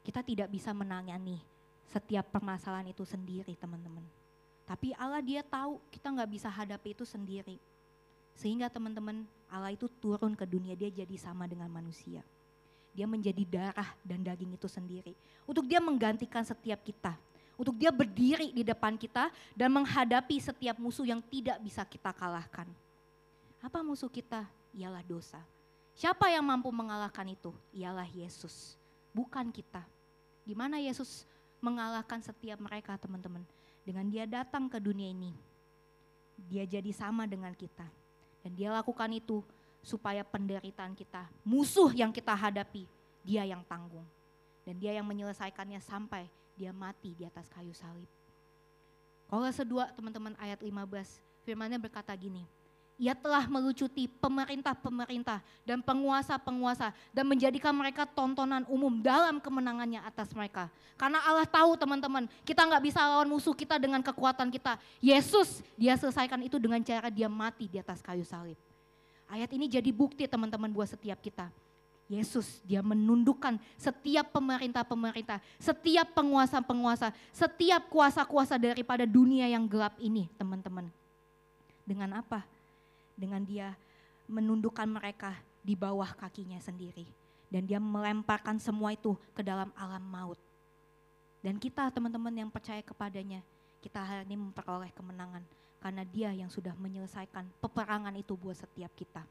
Kita tidak bisa menangani setiap permasalahan itu sendiri teman-teman. Tapi Allah dia tahu kita gak bisa hadapi itu sendiri. Sehingga teman-teman Allah itu turun ke dunia, dia jadi sama dengan manusia. Dia menjadi darah dan daging itu sendiri. Untuk dia menggantikan setiap kita. Untuk dia berdiri di depan kita dan menghadapi setiap musuh yang tidak bisa kita kalahkan. Apa musuh kita? Ialah dosa. Siapa yang mampu mengalahkan itu? Ialah Yesus, bukan kita. Gimana Yesus mengalahkan setiap mereka, teman-teman? Dengan dia datang ke dunia ini, dia jadi sama dengan kita. Dan dia lakukan itu supaya penderitaan kita, musuh yang kita hadapi, dia yang tanggung. Dan dia yang menyelesaikannya sampai dia mati di atas kayu salib. Kolose 2 teman-teman ayat 15, firman-Nya berkata gini, Ia telah melucuti pemerintah-pemerintah dan penguasa-penguasa dan menjadikan mereka tontonan umum dalam kemenangannya atas mereka. Karena Allah tahu teman-teman, kita nggak bisa lawan musuh kita dengan kekuatan kita. Yesus, dia selesaikan itu dengan cara dia mati di atas kayu salib. Ayat ini jadi bukti teman-teman buat setiap kita. Yesus, dia menundukkan setiap pemerintah-pemerintah, setiap penguasa-penguasa, setiap kuasa-kuasa daripada dunia yang gelap ini teman-teman. Dengan apa? Dengan dia menundukkan mereka di bawah kakinya sendiri. Dan dia melemparkan semua itu ke dalam alam maut. Dan kita teman-teman yang percaya kepadanya, kita hari ini memperoleh kemenangan. Karena dia yang sudah menyelesaikan peperangan itu buat setiap kita.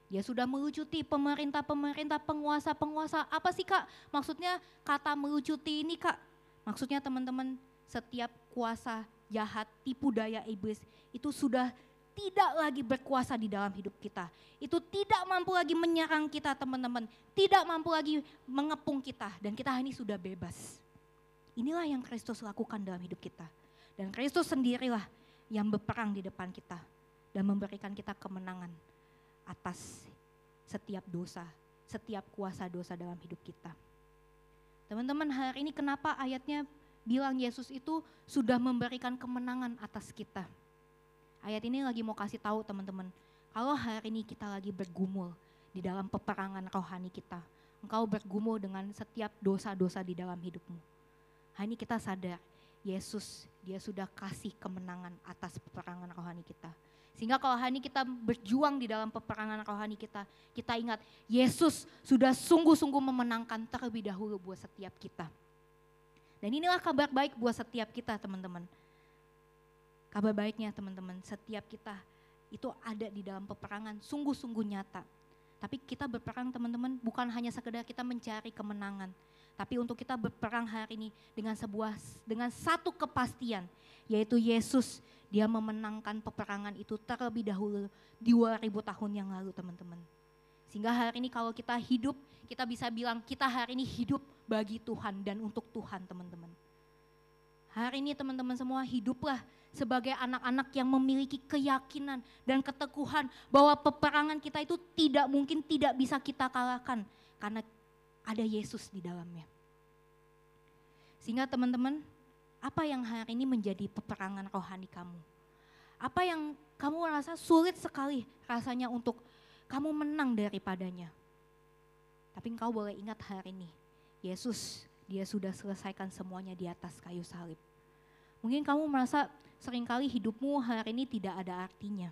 Dia sudah melucuti pemerintah-pemerintah, penguasa-penguasa. Apa sih Kak? Maksudnya kata melucuti ini Kak? Maksudnya teman-teman, setiap kuasa jahat, tipu daya iblis itu sudah tidak lagi berkuasa di dalam hidup kita. Itu tidak mampu lagi menyerang kita teman-teman. Tidak mampu lagi mengepung kita. Dan kita ini sudah bebas. Inilah yang Kristus lakukan dalam hidup kita. Dan Kristus sendirilah yang berperang di depan kita. Dan memberikan kita kemenangan atas setiap dosa, setiap kuasa dosa dalam hidup kita. Teman-teman, hari ini kenapa ayatnya bilang Yesus itu sudah memberikan kemenangan atas kita. Ayat ini lagi mau kasih tahu teman-teman, kalau hari ini kita lagi bergumul di dalam peperangan rohani kita, engkau bergumul dengan setiap dosa-dosa di dalam hidupmu. Hari ini kita sadar, Yesus dia sudah kasih kemenangan atas peperangan rohani kita. Sehingga kalau hari ini kita berjuang di dalam peperangan rohani kita, kita ingat Yesus sudah sungguh-sungguh memenangkan terlebih dahulu buat setiap kita. Dan inilah kabar baik buat setiap kita teman-teman. Kabar baiknya teman-teman, setiap kita itu ada di dalam peperangan sungguh-sungguh nyata. Tapi kita berperang teman-teman bukan hanya sekedar kita mencari kemenangan. Tapi untuk kita berperang hari ini dengan satu kepastian, yaitu Yesus dia memenangkan peperangan itu terlebih dahulu 2000 tahun yang lalu teman-teman. Sehingga hari ini kalau kita hidup, kita bisa bilang kita hari ini hidup bagi Tuhan dan untuk Tuhan teman-teman. Hari ini teman-teman semua hiduplah sebagai anak-anak yang memiliki keyakinan dan keteguhan bahwa peperangan kita itu tidak mungkin tidak bisa kita kalahkan karena ada Yesus di dalamnya. Sehingga teman-teman, apa yang hari ini menjadi peperangan rohani kamu? Apa yang kamu rasa sulit sekali rasanya untuk kamu menang daripadanya? Tapi engkau boleh ingat hari ini, Yesus dia sudah selesaikan semuanya di atas kayu salib. Mungkin kamu merasa seringkali hidupmu hari ini tidak ada artinya.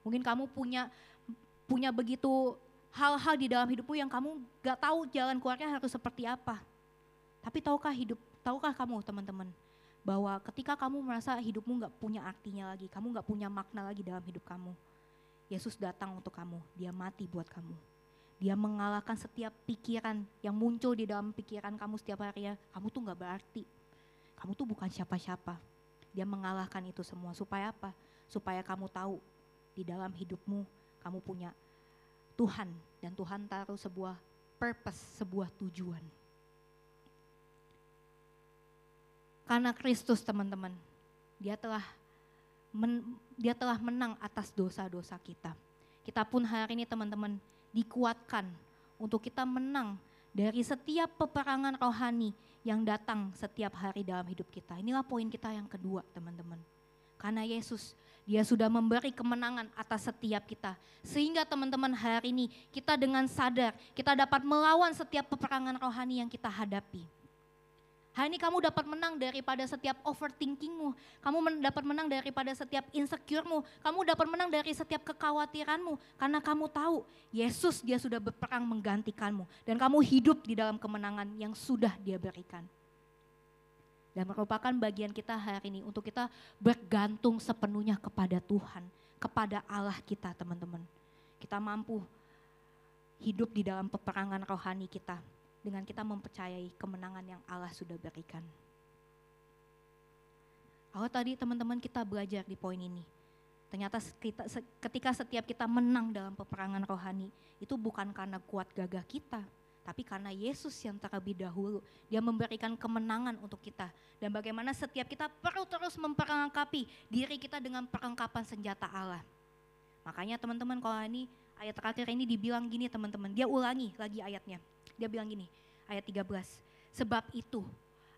Mungkin kamu punya begitu hal-hal di dalam hidupmu yang kamu gak tahu jalan keluarnya harus seperti apa. Tapi tahukah kamu teman-teman, bahwa ketika kamu merasa hidupmu gak punya artinya lagi, kamu gak punya makna lagi dalam hidup kamu, Yesus datang untuk kamu, dia mati buat kamu. Dia mengalahkan setiap pikiran yang muncul di dalam pikiran kamu setiap harinya, kamu tuh gak berarti. Kamu tuh bukan siapa-siapa. Dia mengalahkan itu semua. Supaya apa? Supaya kamu tahu di dalam hidupmu kamu punya Tuhan. Dan Tuhan taruh sebuah purpose, sebuah tujuan. Karena Kristus teman-teman, dia telah menang atas dosa-dosa kita. Kita pun hari ini teman-teman dikuatkan untuk kita menang dari setiap peperangan rohani yang datang setiap hari dalam hidup kita. Inilah poin kita yang kedua teman-teman. Karena Yesus, dia sudah memberi kemenangan atas setiap kita. Sehingga teman-teman hari ini kita dengan sadar, kita dapat melawan setiap peperangan rohani yang kita hadapi. Hari ini kamu dapat menang daripada setiap overthinkingmu. Kamu dapat menang daripada setiap insecuremu. Kamu dapat menang dari setiap kekhawatiranmu. Karena kamu tahu Yesus dia sudah berperang menggantikanmu. Dan kamu hidup di dalam kemenangan yang sudah dia berikan. Dan merupakan bagian kita hari ini untuk kita bergantung sepenuhnya kepada Tuhan. kepada Allah kita teman-teman. Kita mampu hidup di dalam peperangan rohani kita dengan kita mempercayai kemenangan yang Allah sudah berikan. Kalau tadi teman-teman kita belajar di poin ini, ternyata ketika setiap kita menang dalam peperangan rohani, itu bukan karena kuat gagah kita, tapi karena Yesus yang terlebih dahulu, dia memberikan kemenangan untuk kita. Dan bagaimana setiap kita perlu terus memperlengkapi diri kita dengan perlengkapan senjata Allah. Makanya teman-teman kalau ini ayat terakhir ini dibilang gini teman-teman, dia ulangi lagi ayatnya. Dia bilang gini, ayat 13, sebab itu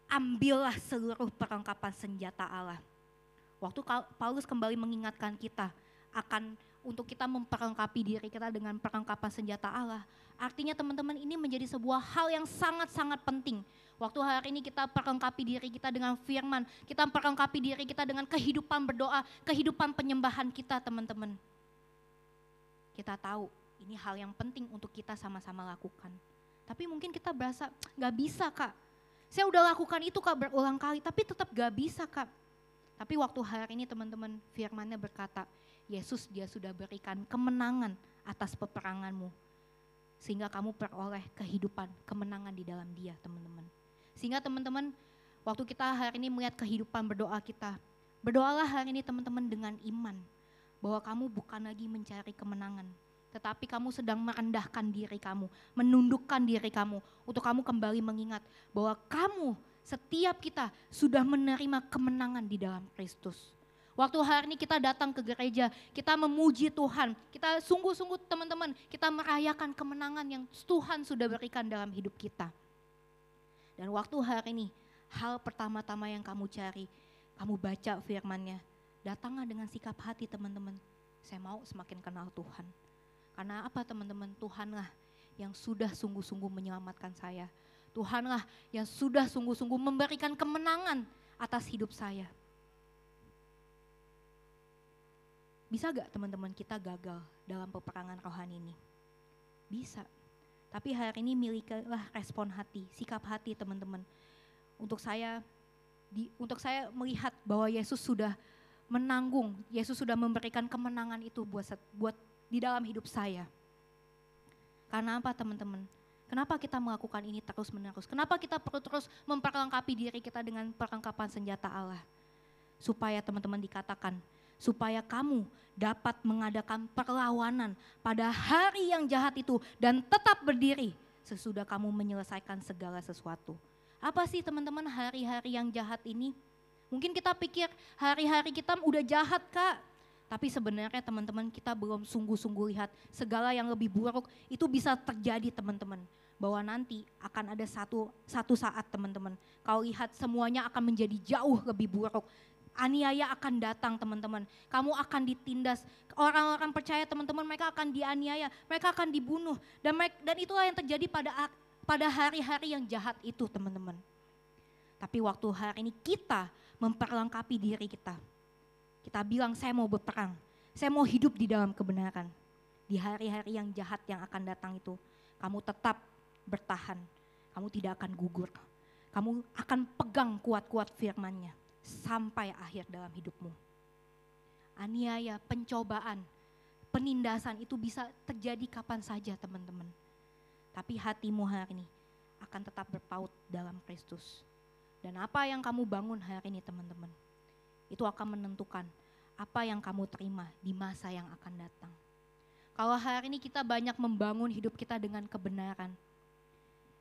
ambillah seluruh perlengkapan senjata Allah. Waktu Paulus kembali mengingatkan kita akan untuk kita memperlengkapi diri kita dengan perlengkapan senjata Allah. Artinya teman-teman ini menjadi sebuah hal yang sangat-sangat penting. Waktu hari ini kita perlengkapi diri kita dengan firman, kita perlengkapi diri kita dengan kehidupan berdoa, kehidupan penyembahan kita teman-teman. Kita tahu ini hal yang penting untuk kita sama-sama lakukan. Tapi mungkin kita berasa gak bisa Kak. Saya udah lakukan itu Kak berulang kali, tapi tetap gak bisa Kak. Tapi waktu hari ini teman-teman firman-Nya berkata, Yesus dia sudah berikan kemenangan atas peperanganmu. Sehingga kamu peroleh kehidupan, kemenangan di dalam dia teman-teman. Sehingga teman-teman waktu kita hari ini melihat kehidupan berdoa kita, berdoalah hari ini teman-teman dengan iman. Bahwa kamu bukan lagi mencari kemenangan. Tetapi kamu sedang merendahkan diri kamu, menundukkan diri kamu. Untuk kamu kembali mengingat bahwa kamu setiap kita sudah menerima kemenangan di dalam Kristus. Waktu hari ini kita datang ke gereja, kita memuji Tuhan, kita sungguh-sungguh teman-teman, kita merayakan kemenangan yang Tuhan sudah berikan dalam hidup kita. Dan waktu hari ini, hal pertama-tama yang kamu cari, kamu baca firman-Nya, datanglah dengan sikap hati teman-teman, saya mau semakin kenal Tuhan. Karena apa teman-teman, Tuhanlah yang sudah sungguh-sungguh menyelamatkan saya. Tuhanlah yang sudah sungguh-sungguh memberikan kemenangan atas hidup saya. Bisa gak teman-teman kita gagal dalam peperangan rohani ini? Bisa. Tapi hari ini milikilah respon hati, sikap hati teman-teman. Untuk saya melihat bahwa Yesus sudah menanggung, Yesus sudah memberikan kemenangan itu buat di dalam hidup saya. Karena apa teman-teman? Kenapa kita melakukan ini terus-menerus? Kenapa kita perlu terus memperlengkapi diri kita dengan perlengkapan senjata Allah? Supaya teman-teman dikatakan, supaya kamu dapat mengadakan perlawanan pada hari yang jahat itu dan tetap berdiri sesudah kamu menyelesaikan segala sesuatu. Apa sih teman-teman hari-hari yang jahat ini? Mungkin kita pikir hari-hari kita udah jahat Kak. Tapi sebenarnya teman-teman kita belum sungguh-sungguh lihat segala yang lebih buruk itu bisa terjadi teman-teman. Bahwa nanti akan ada satu saat teman-teman. Kau lihat semuanya akan menjadi jauh lebih buruk. Aniaya akan datang teman-teman. Kamu akan ditindas. Orang-orang percaya teman-teman mereka akan dianiaya. Mereka akan dibunuh. Dan itulah yang terjadi pada hari-hari yang jahat itu teman-teman. Tapi waktu hari ini kita memperlengkapi diri kita. Kita bilang saya mau berperang. Saya mau hidup di dalam kebenaran. Di hari-hari yang jahat yang akan datang itu. Kamu tetap bertahan. Kamu tidak akan gugur. Kamu akan pegang kuat-kuat firman-Nya. Sampai akhir dalam hidupmu. Aniaya, pencobaan, penindasan itu bisa terjadi kapan saja teman-teman. Tapi hatimu hari ini akan tetap berpaut dalam Kristus. Dan apa yang kamu bangun hari ini teman-teman, itu akan menentukan apa yang kamu terima di masa yang akan datang. Kalau hari ini kita banyak membangun hidup kita dengan kebenaran,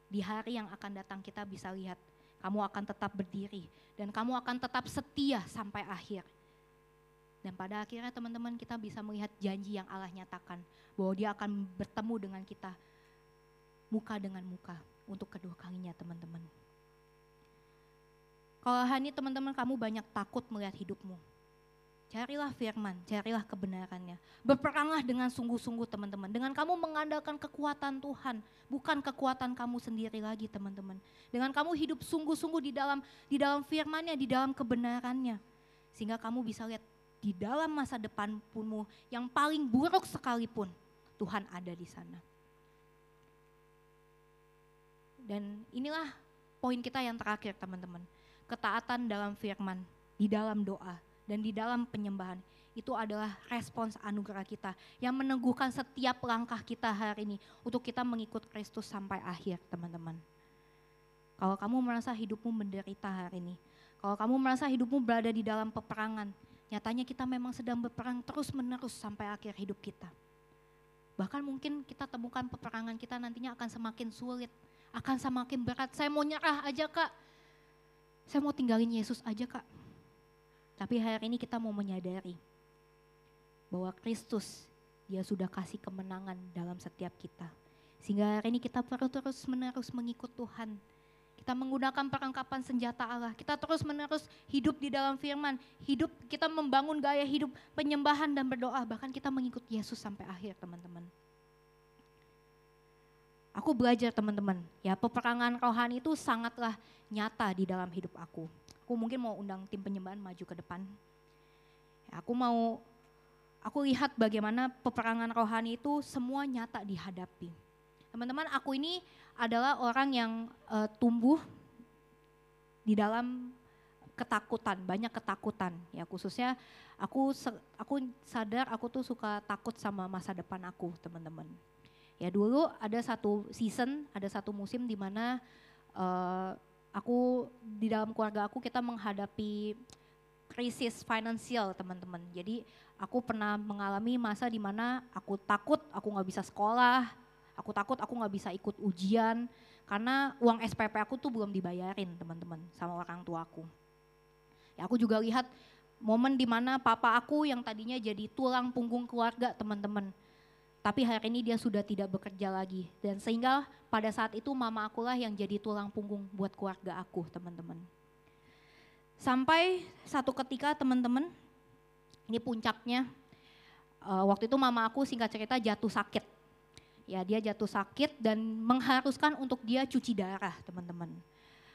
di hari yang akan datang kita bisa lihat kamu akan tetap berdiri dan kamu akan tetap setia sampai akhir. Dan pada akhirnya teman-teman kita bisa melihat janji yang Allah nyatakan bahwa dia akan bertemu dengan kita muka dengan muka untuk kedua kalinya teman-teman. Kalau hari ini teman-teman kamu banyak takut melihat hidupmu, carilah firman, carilah kebenarannya. Berperanglah dengan sungguh-sungguh teman-teman. Dengan kamu mengandalkan kekuatan Tuhan, bukan kekuatan kamu sendiri lagi teman-teman. Dengan kamu hidup sungguh-sungguh di dalam firman-Nya, di dalam kebenarannya. Sehingga kamu bisa lihat di dalam masa depanmu yang paling buruk sekalipun, Tuhan ada di sana. Dan inilah poin kita yang terakhir teman-teman. Ketaatan dalam firman, di dalam doa, dan di dalam penyembahan. itu adalah respons anugerah kita yang meneguhkan setiap langkah kita hari ini untuk kita mengikut Kristus sampai akhir, teman-teman. Kalau kamu merasa hidupmu menderita hari ini, kalau kamu merasa hidupmu berada di dalam peperangan, nyatanya kita memang sedang berperang terus-menerus sampai akhir hidup kita. Bahkan mungkin kita temukan peperangan kita nantinya akan semakin sulit, akan semakin berat. Saya mau nyerah aja Kak, saya mau tinggalin Yesus aja Kak. Tapi hari ini kita mau menyadari bahwa Kristus, dia sudah kasih kemenangan dalam setiap kita. Sehingga hari ini kita perlu terus-menerus mengikut Tuhan. Kita menggunakan perlengkapan senjata Allah. Kita terus-menerus hidup di dalam firman. Hidup, kita membangun gaya hidup penyembahan dan berdoa. Bahkan kita mengikut Yesus sampai akhir, teman-teman. Aku belajar, teman-teman. Ya, peperangan rohani itu sangatlah nyata di dalam hidup aku. Aku mungkin mau undang tim penyembahan maju ke depan. Ya, aku lihat bagaimana peperangan rohani itu semua nyata dihadapi. Teman-teman, aku ini adalah orang yang tumbuh di dalam ketakutan, banyak ketakutan. Ya, khususnya aku sadar aku tuh suka takut sama masa depan aku, teman-teman. Ya, dulu ada satu season, ada satu musim di mana aku di dalam keluarga aku kita menghadapi krisis finansial, teman-teman. Jadi aku pernah mengalami masa di mana aku takut aku nggak bisa sekolah, aku takut aku nggak bisa ikut ujian karena uang SPP aku tuh belum dibayarin, teman-teman, sama orang tua aku. Ya, aku juga lihat momen di mana papa aku yang tadinya jadi tulang punggung keluarga, teman-teman. Tapi hari ini dia sudah tidak bekerja lagi. Dan sehingga pada saat itu mama akulah yang jadi tulang punggung buat keluarga aku, teman-teman. Sampai satu ketika, teman-teman, ini puncaknya, waktu itu mama aku singkat cerita jatuh sakit. Ya, dia jatuh sakit dan mengharuskan untuk dia cuci darah, teman-teman.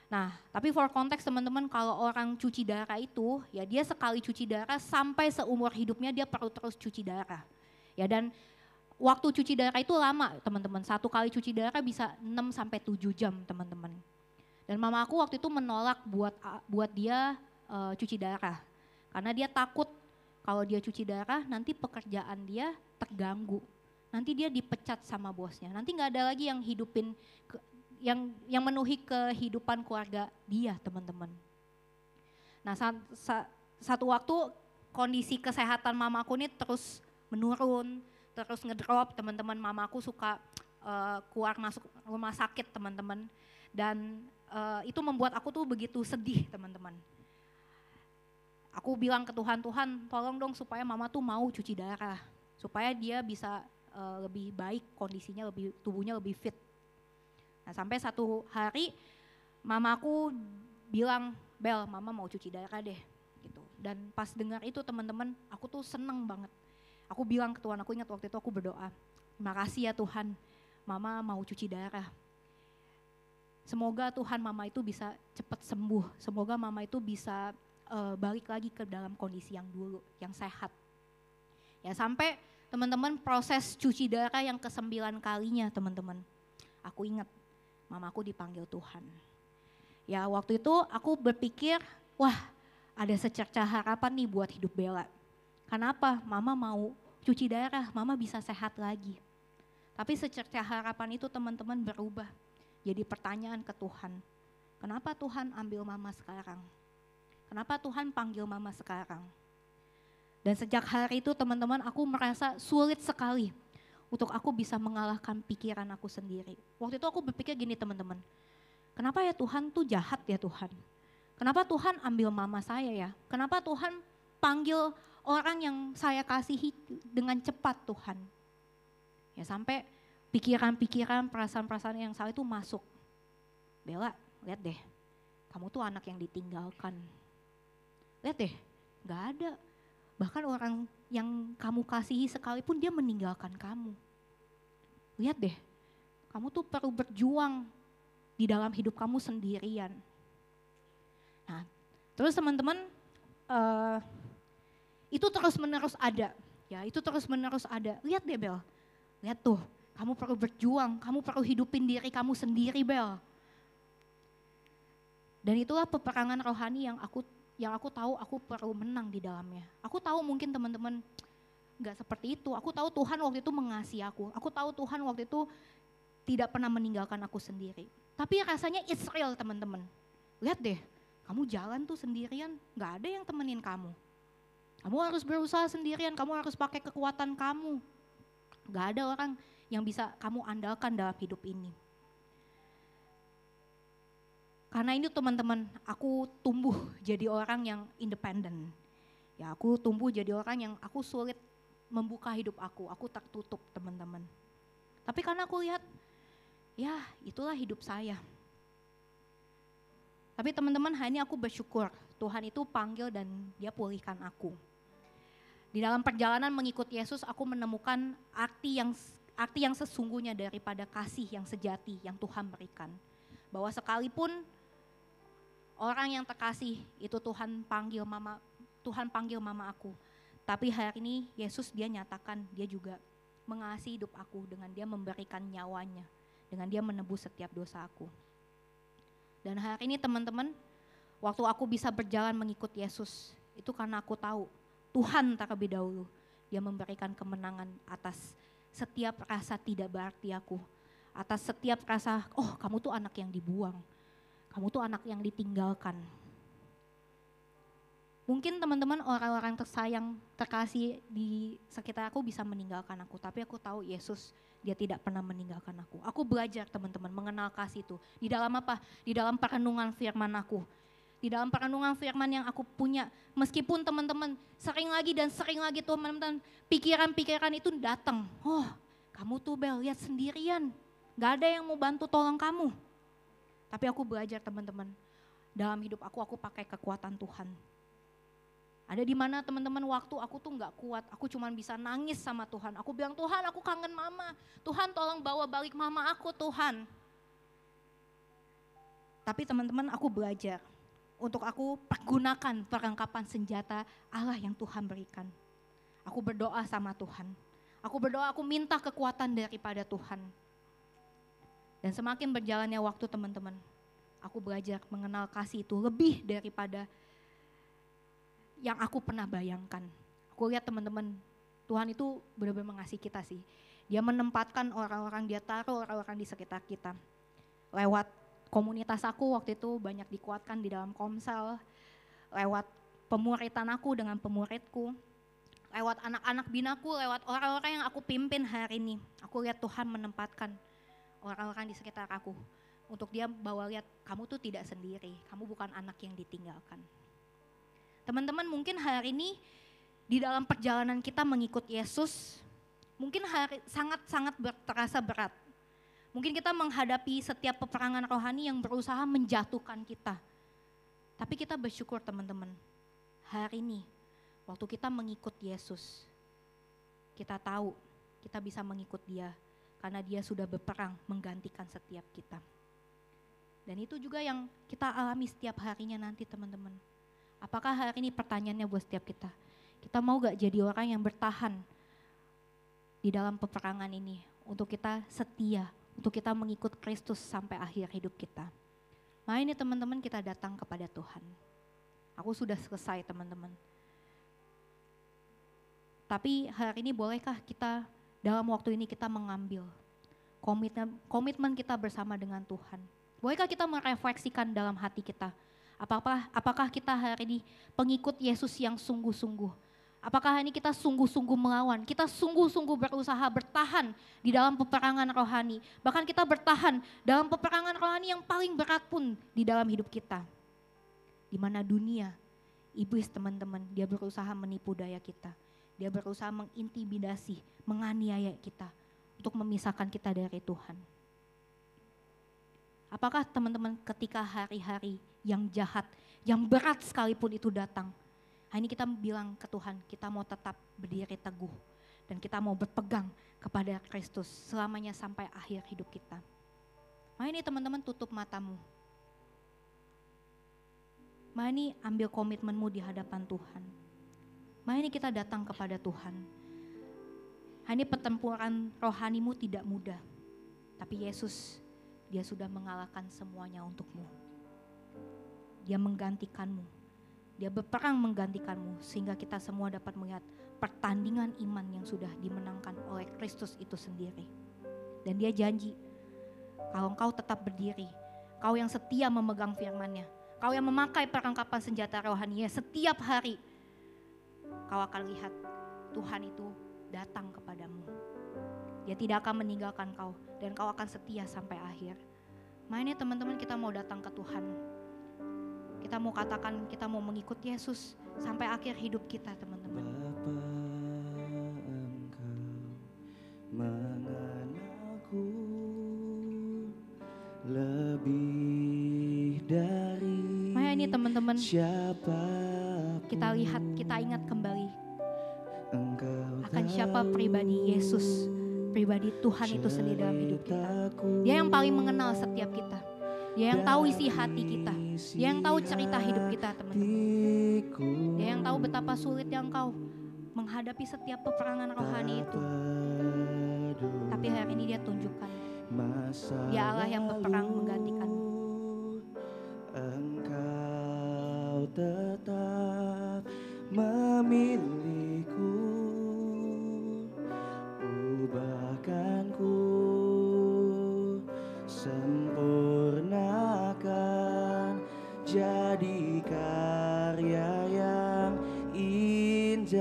Nah, tapi for konteks, teman-teman, kalau orang cuci darah itu, ya dia sekali cuci darah sampai seumur hidupnya dia perlu terus cuci darah. Ya, dan waktu cuci darah itu lama, teman-teman. Satu kali cuci darah bisa 6-7 jam, teman-teman. Dan mama aku waktu itu menolak buat dia cuci darah. Karena dia takut kalau dia cuci darah nanti pekerjaan dia terganggu. Nanti dia dipecat sama bosnya. Nanti nggak ada lagi yang hidupin, yang menuhi kehidupan keluarga dia, teman-teman. Nah, satu waktu kondisi kesehatan mamaku ini terus menurun, terus ngedrop, teman-teman. Mamaku suka keluar masuk rumah sakit, teman-teman. Dan itu membuat aku tuh begitu sedih, teman-teman. Aku bilang ke Tuhan, Tuhan tolong dong supaya mama tuh mau cuci darah. Supaya dia bisa lebih baik kondisinya, tubuhnya lebih fit. Nah, sampai satu hari mamaku bilang, Bel, mama mau cuci darah deh. Gitu. Dan pas dengar itu, teman-teman, aku tuh seneng banget. Aku bilang ke Tuhan, aku ingat waktu itu aku berdoa, terima kasih ya Tuhan, mama mau cuci darah. Semoga Tuhan mama itu bisa cepat sembuh, semoga mama itu bisa balik lagi ke dalam kondisi yang dulu, yang sehat. Ya, sampai teman-teman proses cuci darah yang ke-9 kalinya, teman-teman. Aku ingat mamaku dipanggil Tuhan. Ya, waktu itu aku berpikir, wah ada secercah harapan nih buat hidup Bella. Kenapa? Mama mau cuci darah, mama bisa sehat lagi. Tapi secercah harapan itu, teman-teman, berubah. Jadi pertanyaan ke Tuhan, kenapa Tuhan ambil mama sekarang? Kenapa Tuhan panggil mama sekarang? Dan sejak hari itu, teman-teman, aku merasa sulit sekali untuk aku bisa mengalahkan pikiran aku sendiri. Waktu itu aku berpikir gini, teman-teman, kenapa ya Tuhan tuh jahat ya Tuhan? Kenapa Tuhan ambil mama saya ya? Kenapa Tuhan panggil orang yang saya kasihi dengan cepat, Tuhan? Ya, sampai pikiran-pikiran, perasaan-perasaan yang salah itu masuk. Bella, lihat deh, kamu tuh anak yang ditinggalkan. Lihat deh, gak ada. Bahkan orang yang kamu kasihi sekalipun dia meninggalkan kamu. Lihat deh, kamu tuh perlu berjuang di dalam hidup kamu sendirian. Nah, terus teman-teman, itu terus-menerus ada. Ya, itu terus-menerus ada. Lihat deh, Bel. Lihat tuh, kamu perlu berjuang, kamu perlu hidupin diri kamu sendiri, Bel. Dan itulah peperangan rohani yang aku tahu aku perlu menang di dalamnya. Aku tahu mungkin teman-teman gak seperti itu. Aku tahu Tuhan waktu itu mengasihi aku. Aku tahu Tuhan waktu itu tidak pernah meninggalkan aku sendiri. Tapi rasanya it's real teman-teman. Lihat deh, kamu jalan tuh sendirian, gak ada yang temenin kamu. Kamu harus berusaha sendirian, kamu harus pakai kekuatan kamu. Gak ada orang yang bisa kamu andalkan dalam hidup ini. Karena ini teman-teman, aku tumbuh jadi orang yang independen. Ya, aku tumbuh jadi orang yang aku sulit membuka hidup aku tertutup teman-teman. Tapi karena aku lihat, ya itulah hidup saya. Tapi teman-teman, hari ini aku bersyukur Tuhan itu panggil dan dia pulihkan aku. Di dalam perjalanan mengikut Yesus, aku menemukan arti yang sesungguhnya daripada kasih yang sejati yang Tuhan berikan. Bahwa sekalipun orang yang terkasih itu Tuhan panggil mama aku. Tapi hari ini Yesus dia nyatakan dia juga mengasihi hidup aku dengan dia memberikan nyawanya. Dengan dia menebus setiap dosa aku. Dan hari ini teman-teman, waktu aku bisa berjalan mengikut Yesus, itu karena aku tahu Tuhan terlebih dahulu dia memberikan kemenangan atas setiap rasa tidak berarti aku. Atas setiap rasa, oh kamu tuh anak yang dibuang. Kamu tuh anak yang ditinggalkan. Mungkin teman-teman orang-orang tersayang, terkasih di sekitar aku bisa meninggalkan aku. Tapi aku tahu Yesus dia tidak pernah meninggalkan aku. Aku belajar teman-teman mengenal kasih itu. Di dalam apa? Di dalam perenungan firman aku. Di dalam perenungan firman yang aku punya. Meskipun teman-teman sering lagi teman-teman pikiran-pikiran itu datang. Oh kamu tuh Bel lihat sendirian. Gak ada yang mau bantu tolong kamu. Tapi aku belajar teman-teman. Dalam hidup aku pakai kekuatan Tuhan. Ada di mana teman-teman waktu aku tuh gak kuat, aku cuma bisa nangis sama Tuhan. Aku bilang Tuhan aku kangen mama, Tuhan tolong bawa balik mama aku Tuhan. Tapi teman-teman aku belajar untuk aku pergunakan perlengkapan senjata Allah yang Tuhan berikan. Aku berdoa sama Tuhan, aku berdoa aku minta kekuatan daripada Tuhan. Dan semakin berjalannya waktu teman-teman, aku belajar mengenal kasih itu lebih daripada yang aku pernah bayangkan. Aku lihat teman-teman, Tuhan itu benar-benar mengasihi kita sih. Dia menempatkan orang-orang, dia taruh orang-orang di sekitar kita. Lewat komunitas aku waktu itu banyak dikuatkan di dalam komsel. Lewat pemuritan aku dengan pemuridku. Lewat anak-anak binaku, lewat orang-orang yang aku pimpin hari ini. Aku lihat Tuhan menempatkan orang-orang di sekitar aku. Untuk dia bawa lihat, kamu tuh tidak sendiri, kamu bukan anak yang ditinggalkan. Teman-teman mungkin hari ini di dalam perjalanan kita mengikut Yesus, mungkin sangat-sangat terasa berat. Mungkin kita menghadapi setiap peperangan rohani yang berusaha menjatuhkan kita. Tapi kita bersyukur teman-teman, hari ini waktu kita mengikut Yesus, kita tahu kita bisa mengikut dia karena dia sudah berperang menggantikan setiap kita. Dan itu juga yang kita alami setiap harinya nanti teman-teman. Apakah hari ini pertanyaannya buat setiap kita? Kita mau gak jadi orang yang bertahan di dalam peperangan ini? Untuk kita setia, untuk kita mengikut Kristus sampai akhir hidup kita. Nah ini teman-teman kita datang kepada Tuhan. Aku sudah selesai teman-teman. Tapi hari ini bolehkah kita dalam waktu ini kita mengambil komitmen kita bersama dengan Tuhan? Bolehkah kita merefleksikan dalam hati kita? Apakah kita hari ini pengikut Yesus yang sungguh-sungguh? Apakah hari ini kita sungguh-sungguh melawan? Kita sungguh-sungguh berusaha bertahan di dalam peperangan rohani. Bahkan kita bertahan dalam peperangan rohani yang paling berat pun di dalam hidup kita. Di mana dunia, iblis teman-teman, dia berusaha menipu daya kita. Dia berusaha mengintimidasi, menganiaya kita untuk memisahkan kita dari Tuhan. Apakah teman-teman ketika hari-hari yang jahat, yang berat sekalipun itu datang, hari ini kita bilang ke Tuhan, kita mau tetap berdiri teguh dan kita mau berpegang kepada Kristus selamanya sampai akhir hidup kita. Mari ini teman-teman tutup matamu. Mari ini ambil komitmenmu di hadapan Tuhan. Mari ini kita datang kepada Tuhan. Hari ini pertempuran rohanimu tidak mudah, tapi Yesus dia sudah mengalahkan semuanya untukmu. Dia menggantikanmu. Dia berperang menggantikanmu sehingga kita semua dapat melihat pertandingan iman yang sudah dimenangkan oleh Kristus itu sendiri. Dan dia janji, kalau engkau tetap berdiri, kau yang setia memegang firman-Nya, kau yang memakai perlengkapan senjata rohani setiap hari, kau akan lihat Tuhan itu datang kepadamu. Dia tidak akan meninggalkan kau dan kau akan setia sampai akhir. Makanya teman-teman, kita mau datang ke Tuhan. Kita mau katakan kita mau mengikut Yesus sampai akhir hidup kita, teman-teman. Bapa, Engkau mengenalku lebih dari Makanya ini teman-teman, siapa kita lihat, kita ingat kembali Engkau akan siapa pribadi Yesus, pribadi Tuhan itu sendiri dalam hidup kita. Dia yang paling mengenal setiap kita. Dia yang tahu isi hati kita. Dia yang tahu cerita hidup kita, teman-teman. Dia yang tahu betapa sulitnya engkau menghadapi setiap peperangan rohani itu. Tapi hari ini dia tunjukkan, dia Allah yang berperang menggantikanmu. Engkau tetap memilihku, ubahkanku, sempurnakan, jadi karya yang indah.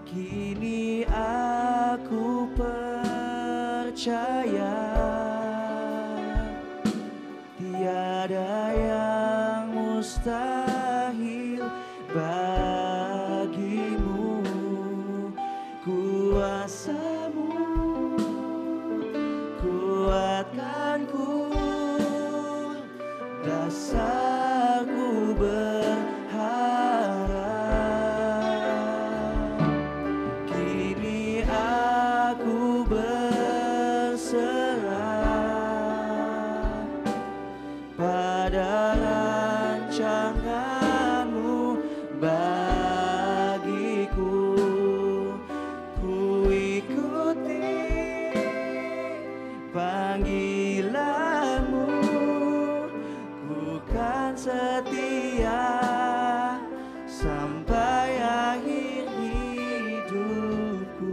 Kini aku percaya tiada yang mustahil bagimu. Kuasamu kuatkanku, dasarku berharap. Kini aku berserah pada rancanganmu bagiku. Ku ikuti panggilanmu, ku kan setia sampai akhir hidupku.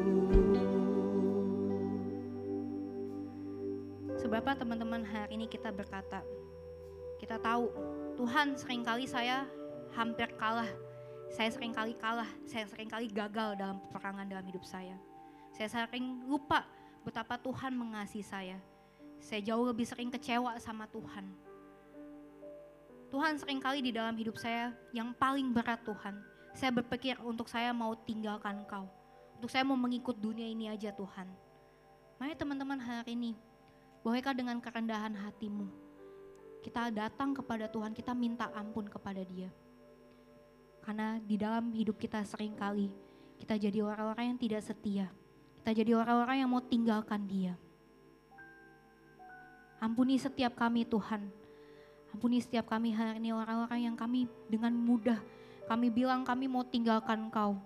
Seberapa teman-teman hari ini kita berkata, kita tahu Tuhan, seringkali saya hampir kalah. Saya seringkali kalah, saya seringkali gagal dalam peperangan dalam hidup saya. Saya sering lupa betapa Tuhan mengasihi saya. Saya jauh lebih sering kecewa sama Tuhan. Tuhan seringkali di dalam hidup saya yang paling berat Tuhan. Saya berpikir untuk saya mau tinggalkan Engkau. Untuk saya mau mengikut dunia ini aja Tuhan. Mari teman-teman hari ini, bolehkah dengan kerendahan hatimu, kita datang kepada Tuhan, kita minta ampun kepada Dia. Karena di dalam hidup kita seringkali kita jadi orang-orang yang tidak setia. Kita jadi orang-orang yang mau tinggalkan Dia. Ampuni setiap kami Tuhan. Ampuni setiap kami hari ini orang-orang yang kami dengan mudah kami bilang kami mau tinggalkan Engkau.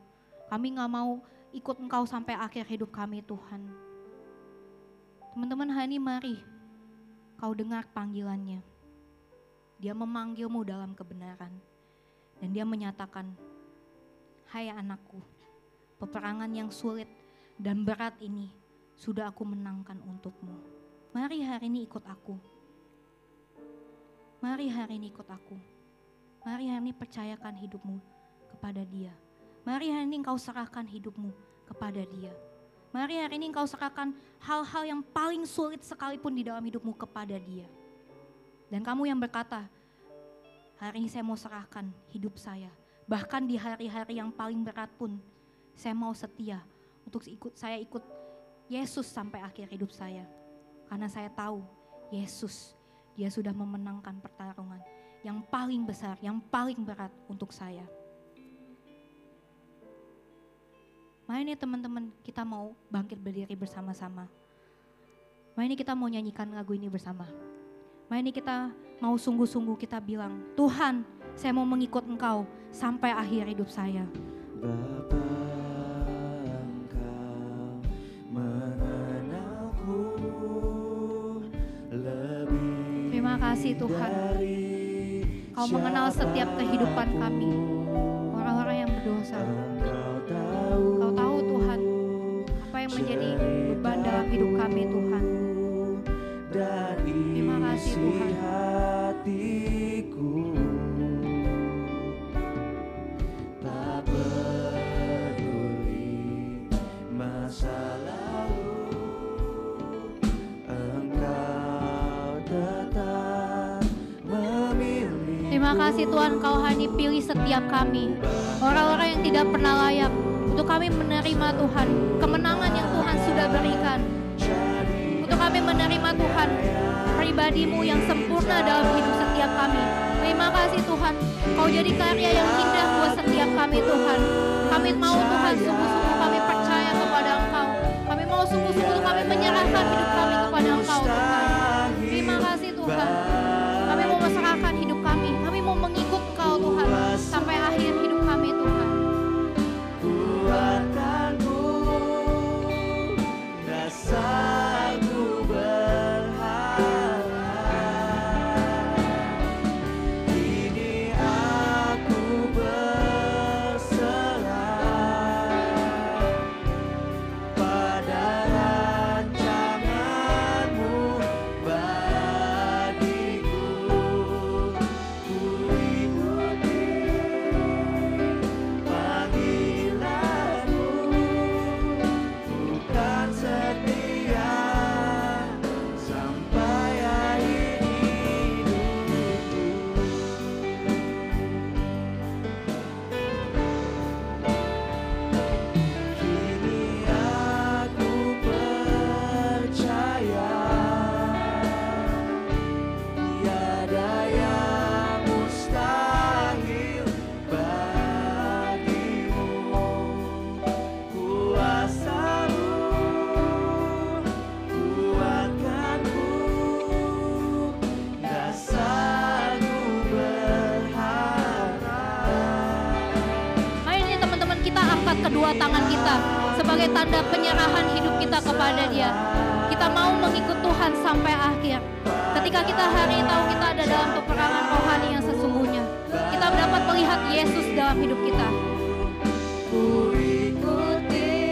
Kami gak mau ikut Engkau sampai akhir hidup kami Tuhan. Teman-teman hari ini mari kau dengar panggilannya. Dia memanggilmu dalam kebenaran. Dan dia menyatakan, hai anakku, peperangan yang sulit dan berat ini sudah aku menangkan untukmu. Mari hari ini ikut aku. Mari hari ini ikut aku. Mari hari ini percayakan hidupmu kepada Dia. Mari hari ini engkau serahkan hidupmu kepada Dia. Mari hari ini engkau serahkan hal-hal yang paling sulit sekalipun di dalam hidupmu kepada Dia. Dan kamu yang berkata, hari ini saya mau serahkan hidup saya. Bahkan di hari-hari yang paling berat pun, saya mau setia untuk saya ikut Yesus sampai akhir hidup saya. Karena saya tahu Yesus, Dia sudah memenangkan pertarungan yang paling besar, yang paling berat untuk saya. Mari ini teman-teman, kita mau bangkit berdiri bersama-sama. Mari ini kita mau nyanyikan lagu ini bersama. Mari ini kita mau sungguh-sungguh kita bilang, Tuhan, saya mau mengikut Engkau sampai akhir hidup saya. Bapa, Engkau mengenalku lebih Terima kasih Tuhan. dari Engkau mengenal setiap kehidupan kami, orang-orang yang berdosa. Engkau tahu Tuhan, apa yang menjadi beban dalam hidup kami Tuhan. Terima kasih Tuhan. Hatiku tak peduli masa lalu, Engkau tetap memilih. Terima kasih Tuhan, Engkau hanya pilih setiap kami, orang-orang yang tidak pernah layak, untuk kami menerima Tuhan, kemenangan yang Tuhan sudah berikan. Untuk kami menerima Tuhan, pribadi-Mu yang sempurna dalam hidup setiap kami. Terima kasih Tuhan, Kau jadi karya yang indah buat setiap kami Tuhan. Kami mau Tuhan, sungguh-sungguh kami percaya kepada Engkau. Kami mau sungguh-sungguh kami menyerahkan hidup kami kepada Engkau Tuhan. Terima kasih Tuhan. Kami mau menyerahkan hidup kami. Kami mau mengikut Engkau Tuhan sampai akhir hidup kami Tuhan. Kuatkanku, dasarku berharap. Kini aku berserah pada rancangan-Mu bagiku. Ku ikuti panggilan-Mu, bukan setia sampai akhir hidupku. Kini aku percaya tiada yang mustahil bagimu. Kuasa-Mu kuatkanku, dasarku berharap. Mari ini teman-teman kita angkat kedua tangan kita sebagai tanda penyerahan hidup kita kepada Dia. Kita mau mengikut Tuhan sampai akhir. Ketika kita hari ini tahu kita ada dalam peperangan rohani yang sesungguhnya, kita dapat melihat Yesus dalam hidup kita. Ku ikuti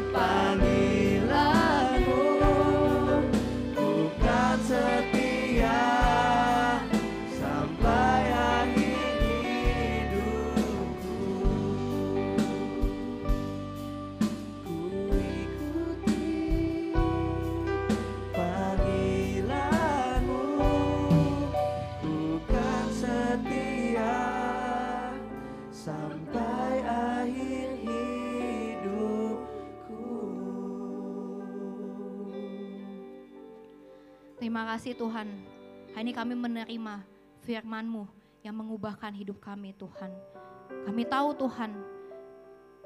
panggilan-Mu, bukan setia sampai akhir hidupku. Ku ikuti panggilan-Mu, bukan setia sampai akhir hidupku. Terima kasih Tuhan. Hari ini kami menerima firman-Mu yang mengubahkan hidup kami Tuhan. Kami tahu Tuhan,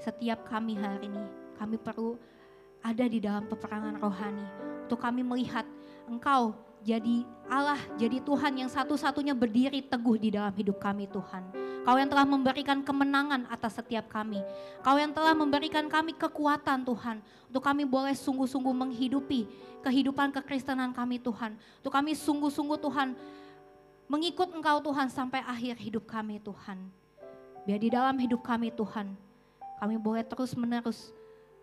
setiap kami hari ini, kami perlu ada di dalam peperangan rohani. Untuk kami melihat Engkau jadi Allah, jadi Tuhan yang satu-satunya berdiri teguh di dalam hidup kami Tuhan. Kau yang telah memberikan kemenangan atas setiap kami. Kau yang telah memberikan kami kekuatan Tuhan. Untuk kami boleh sungguh-sungguh menghidupi kehidupan kekristenan kami Tuhan. Untuk kami sungguh-sungguh Tuhan mengikut Engkau Tuhan sampai akhir hidup kami Tuhan. Biar di dalam hidup kami Tuhan, kami boleh terus-menerus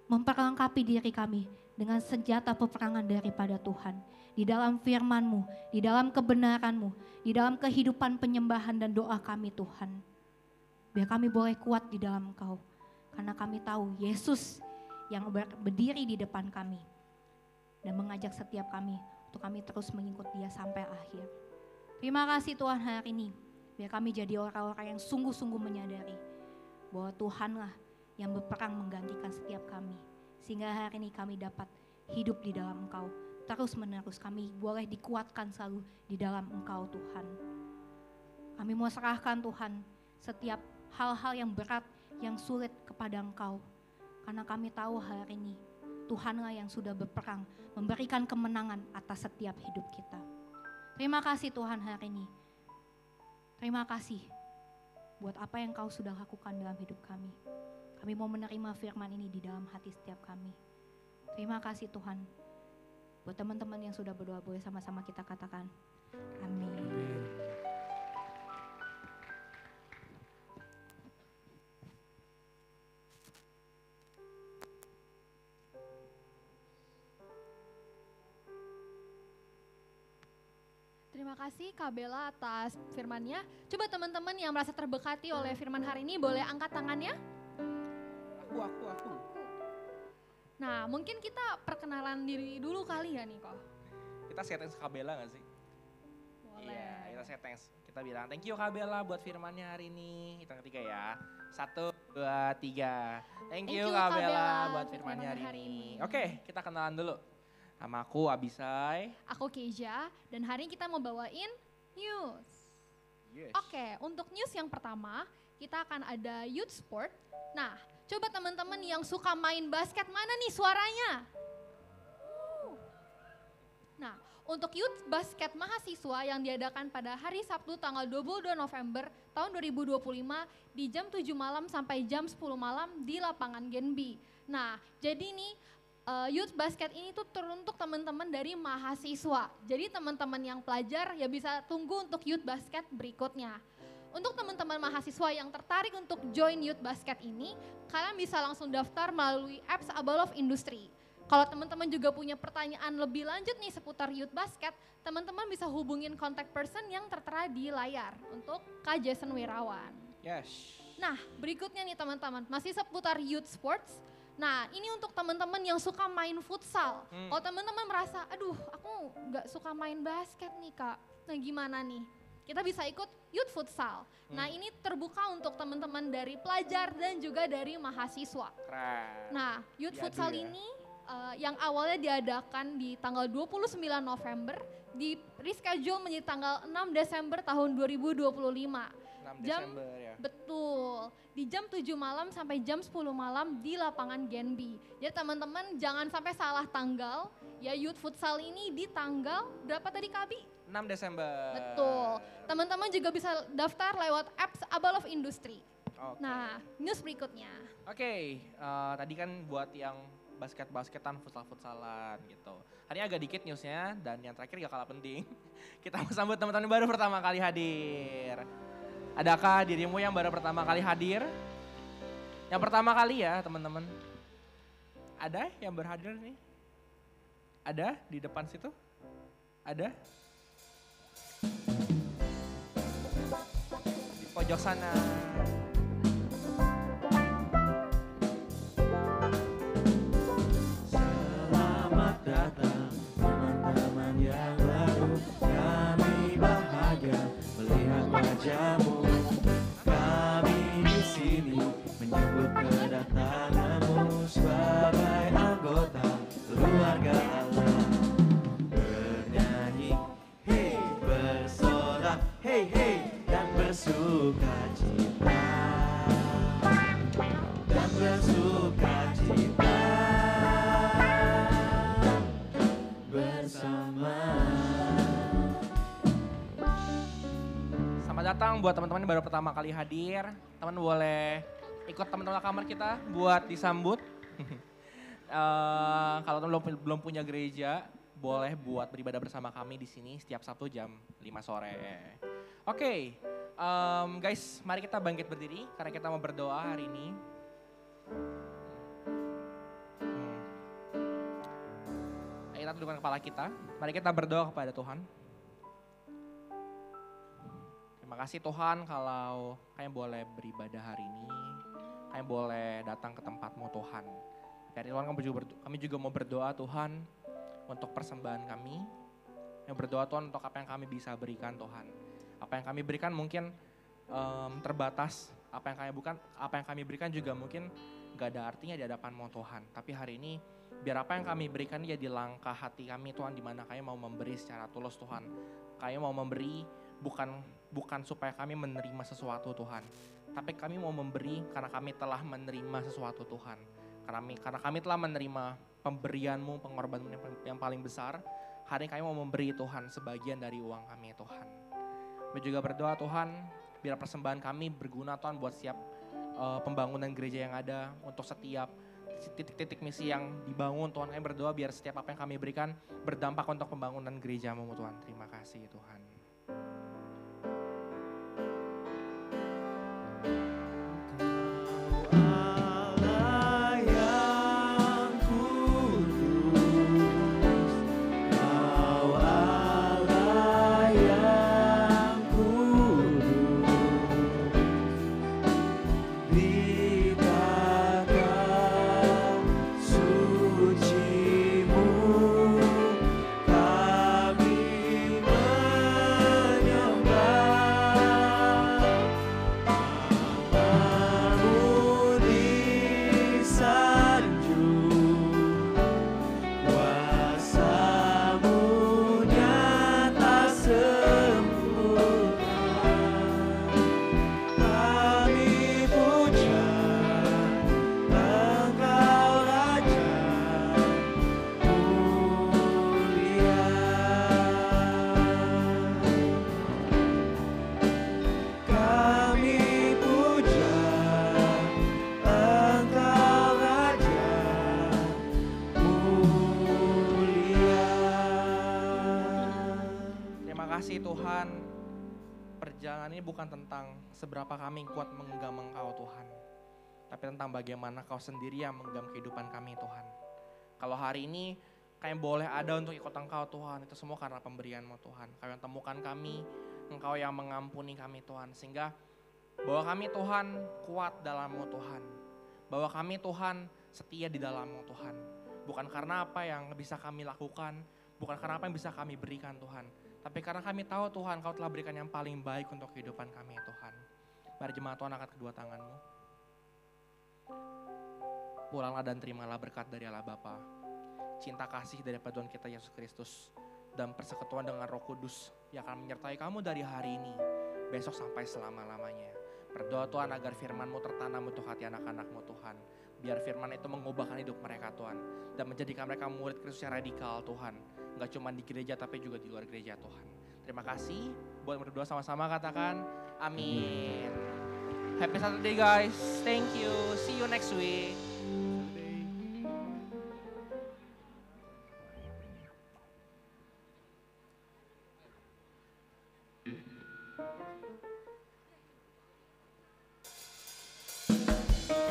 memperlengkapi diri kami dengan senjata peperangan daripada Tuhan. Di dalam firman-Mu, di dalam kebenaran-Mu, di dalam kehidupan penyembahan dan doa kami Tuhan. Biar kami boleh kuat di dalam Engkau. Karena kami tahu Yesus yang berdiri di depan kami. Dan mengajak setiap kami untuk kami terus mengikut Dia sampai akhir. Terima kasih Tuhan hari ini. Biar kami jadi orang-orang yang sungguh-sungguh menyadari bahwa Tuhanlah yang berperang menggantikan setiap kami. Sehingga hari ini kami dapat hidup di dalam Engkau. Terus menerus kami boleh dikuatkan selalu di dalam Engkau Tuhan. Kami mau serahkan Tuhan setiap hal-hal yang berat, yang sulit kepada Engkau. Karena kami tahu hari ini Tuhanlah yang sudah berperang, memberikan kemenangan atas setiap hidup kita. Terima kasih Tuhan hari ini. Terima kasih buat apa yang Kau sudah lakukan dalam hidup kami. Kami mau menerima firman ini di dalam hati setiap kami. Terima kasih Tuhan. Buat teman-teman yang sudah berdoa, boleh sama-sama kita katakan amin. Terima kasih Kak Bella atas firmannya. Coba teman-teman yang merasa terberkati oleh firman hari ini boleh angkat tangannya. Aku. Nah, mungkin kita perkenalan diri dulu kali ya nih kok. Kita share thanks Kak Bella gak sih? Boleh. Iya, kita share thanks. Kita bilang thank you Kak Bella buat firmannya hari ini. Hitung ketiga ya. 1, 2, 3. Thank you Kak Bella buat firmannya hari ini. Oke, kita kenalan dulu. Nama aku Abisai. Aku Keja dan hari ini kita mau bawain news. Yes. Oke, untuk news yang pertama kita akan ada youth sport. Nah, coba teman-teman yang suka main basket mana nih suaranya? Nah, untuk youth basket mahasiswa yang diadakan pada hari Sabtu tanggal 22 November tahun 2025 di jam 7 malam sampai jam 10 malam di lapangan Genbi. Nah, jadi nih youth basket ini tuh teruntuk teman-teman dari mahasiswa. Jadi teman-teman yang pelajar ya bisa tunggu untuk youth basket berikutnya. Untuk teman-teman mahasiswa yang tertarik untuk join youth basket ini, kalian bisa langsung daftar melalui apps Abalof Industry. Kalau teman-teman juga punya pertanyaan lebih lanjut nih seputar youth basket, teman-teman bisa hubungin contact person yang tertera di layar untuk Kak Jason Wirawan. Yes. Nah, berikutnya nih teman-teman, masih seputar youth sports. Nah, ini untuk teman-teman yang suka main futsal. Kalau teman-teman merasa, aduh aku gak suka main basket nih Kak. Nah gimana nih? Kita bisa ikut youth futsal. Nah ini terbuka untuk teman-teman dari pelajar dan juga dari mahasiswa. Keren. Nah youth Diadu futsal ya. ini yang awalnya diadakan di tanggal 29 November, di reschedule menjadi tanggal 6 Desember tahun 2025. 6 Desember ya. Betul, di jam 7 malam sampai jam 10 malam di lapangan Genbi. Jadi teman-teman jangan sampai salah tanggal, ya youth futsal ini di tanggal berapa tadi Kabi? 6 Desember. Betul, teman-teman juga bisa daftar lewat apps Abalof Industry. Oke. Nah, news berikutnya. Oke, tadi kan buat yang basket-basketan, futsal-futsalan gitu. Hari ini agak dikit newsnya dan yang terakhir gak kalah penting. Kita mau sambut teman-teman baru pertama kali hadir. Adakah dirimu yang baru pertama kali hadir? Yang pertama kali ya teman-teman. Ada yang berhadir nih? Ada di depan situ? Ada? Di pojok sana. Selamat datang teman-teman yang baru. Kami bahagia melihat wajahmu. Kami di sini menyambut kedatanganmu sebagai anggota keluarga Allah. Bernyanyi, hey, bersorak, hey hey, dan bersuka cita. Dan bersuka cita bersama. Selamat datang buat teman-teman yang baru pertama kali hadir. Teman boleh ikut teman-teman kamar kita buat disambut. Kalau teman belum punya gereja, boleh buat beribadah bersama kami di sini setiap Sabtu jam 5 sore. Oke, guys, mari kita bangkit berdiri karena kita mau berdoa hari ini. Ayo kita tundukkan kepala kita. Mari kita berdoa kepada Tuhan. Terima kasih Tuhan kalau kami boleh beribadah hari ini. Kami boleh datang ke tempat-Mu Tuhan. Dari Tuhan kami juga mau berdoa Tuhan untuk persembahan kami. Yang berdoa Tuhan untuk apa yang kami bisa berikan Tuhan. Apa yang kami berikan mungkin terbatas. Apa yang kami berikan juga mungkin gak ada artinya di hadapan-Mu Tuhan. Tapi hari ini biar apa yang kami berikan jadi langkah hati kami Tuhan, di mana kami mau memberi secara tulus Tuhan. Kami mau memberi bukan supaya kami menerima sesuatu Tuhan, tapi kami mau memberi karena kami telah menerima sesuatu Tuhan. Karena kami telah menerima pemberian-Mu, pengorbanan yang paling besar. Hari ini kami mau memberi Tuhan sebagian dari uang kami Tuhan. Kami juga berdoa Tuhan, biar persembahan kami berguna Tuhan buat setiap pembangunan gereja yang ada, untuk setiap titik-titik misi yang dibangun Tuhan. Kami berdoa biar setiap apa yang kami berikan berdampak untuk pembangunan gereja-Mu Tuhan. Terima kasih Tuhan. Allah yang kudus, Kau Allah yang Terima kasih Tuhan, perjalanan ini bukan tentang seberapa kami kuat menggenggam Engkau Tuhan, tapi tentang bagaimana Kau sendiri yang menggenggam kehidupan kami Tuhan. Kalau hari ini kami boleh ada untuk ikut Engkau Tuhan, itu semua karena pemberian-Mu Tuhan. Kau yang temukan kami, Engkau yang mengampuni kami Tuhan, sehingga bahwa kami Tuhan kuat dalam-Mu Tuhan. Bahwa kami Tuhan setia di dalam-Mu Tuhan. Bukan karena apa yang bisa kami lakukan, bukan karena apa yang bisa kami berikan Tuhan. Tapi karena kami tahu Tuhan, Kau telah berikan yang paling baik untuk kehidupan kami Tuhan. Mari jemaat Tuhan angkat kedua tangan-Mu. Pulanglah dan terimalah berkat dari Allah Bapa, cinta kasih dari Tuhan kita Yesus Kristus, dan persekutuan dengan Roh Kudus yang akan menyertai kamu dari hari ini, besok sampai selama-lamanya. Berdoa Tuhan agar firman-Mu tertanam untuk hati anak-anak-Mu Tuhan. Biar firman itu mengubahkan hidup mereka Tuhan. Dan menjadikan mereka murid Kristus yang radikal Tuhan. Gak cuma di gereja tapi juga di luar gereja Tuhan. Terima kasih. Buat berdoa sama-sama katakan amin. Happy Saturday guys. Thank you. See you next week.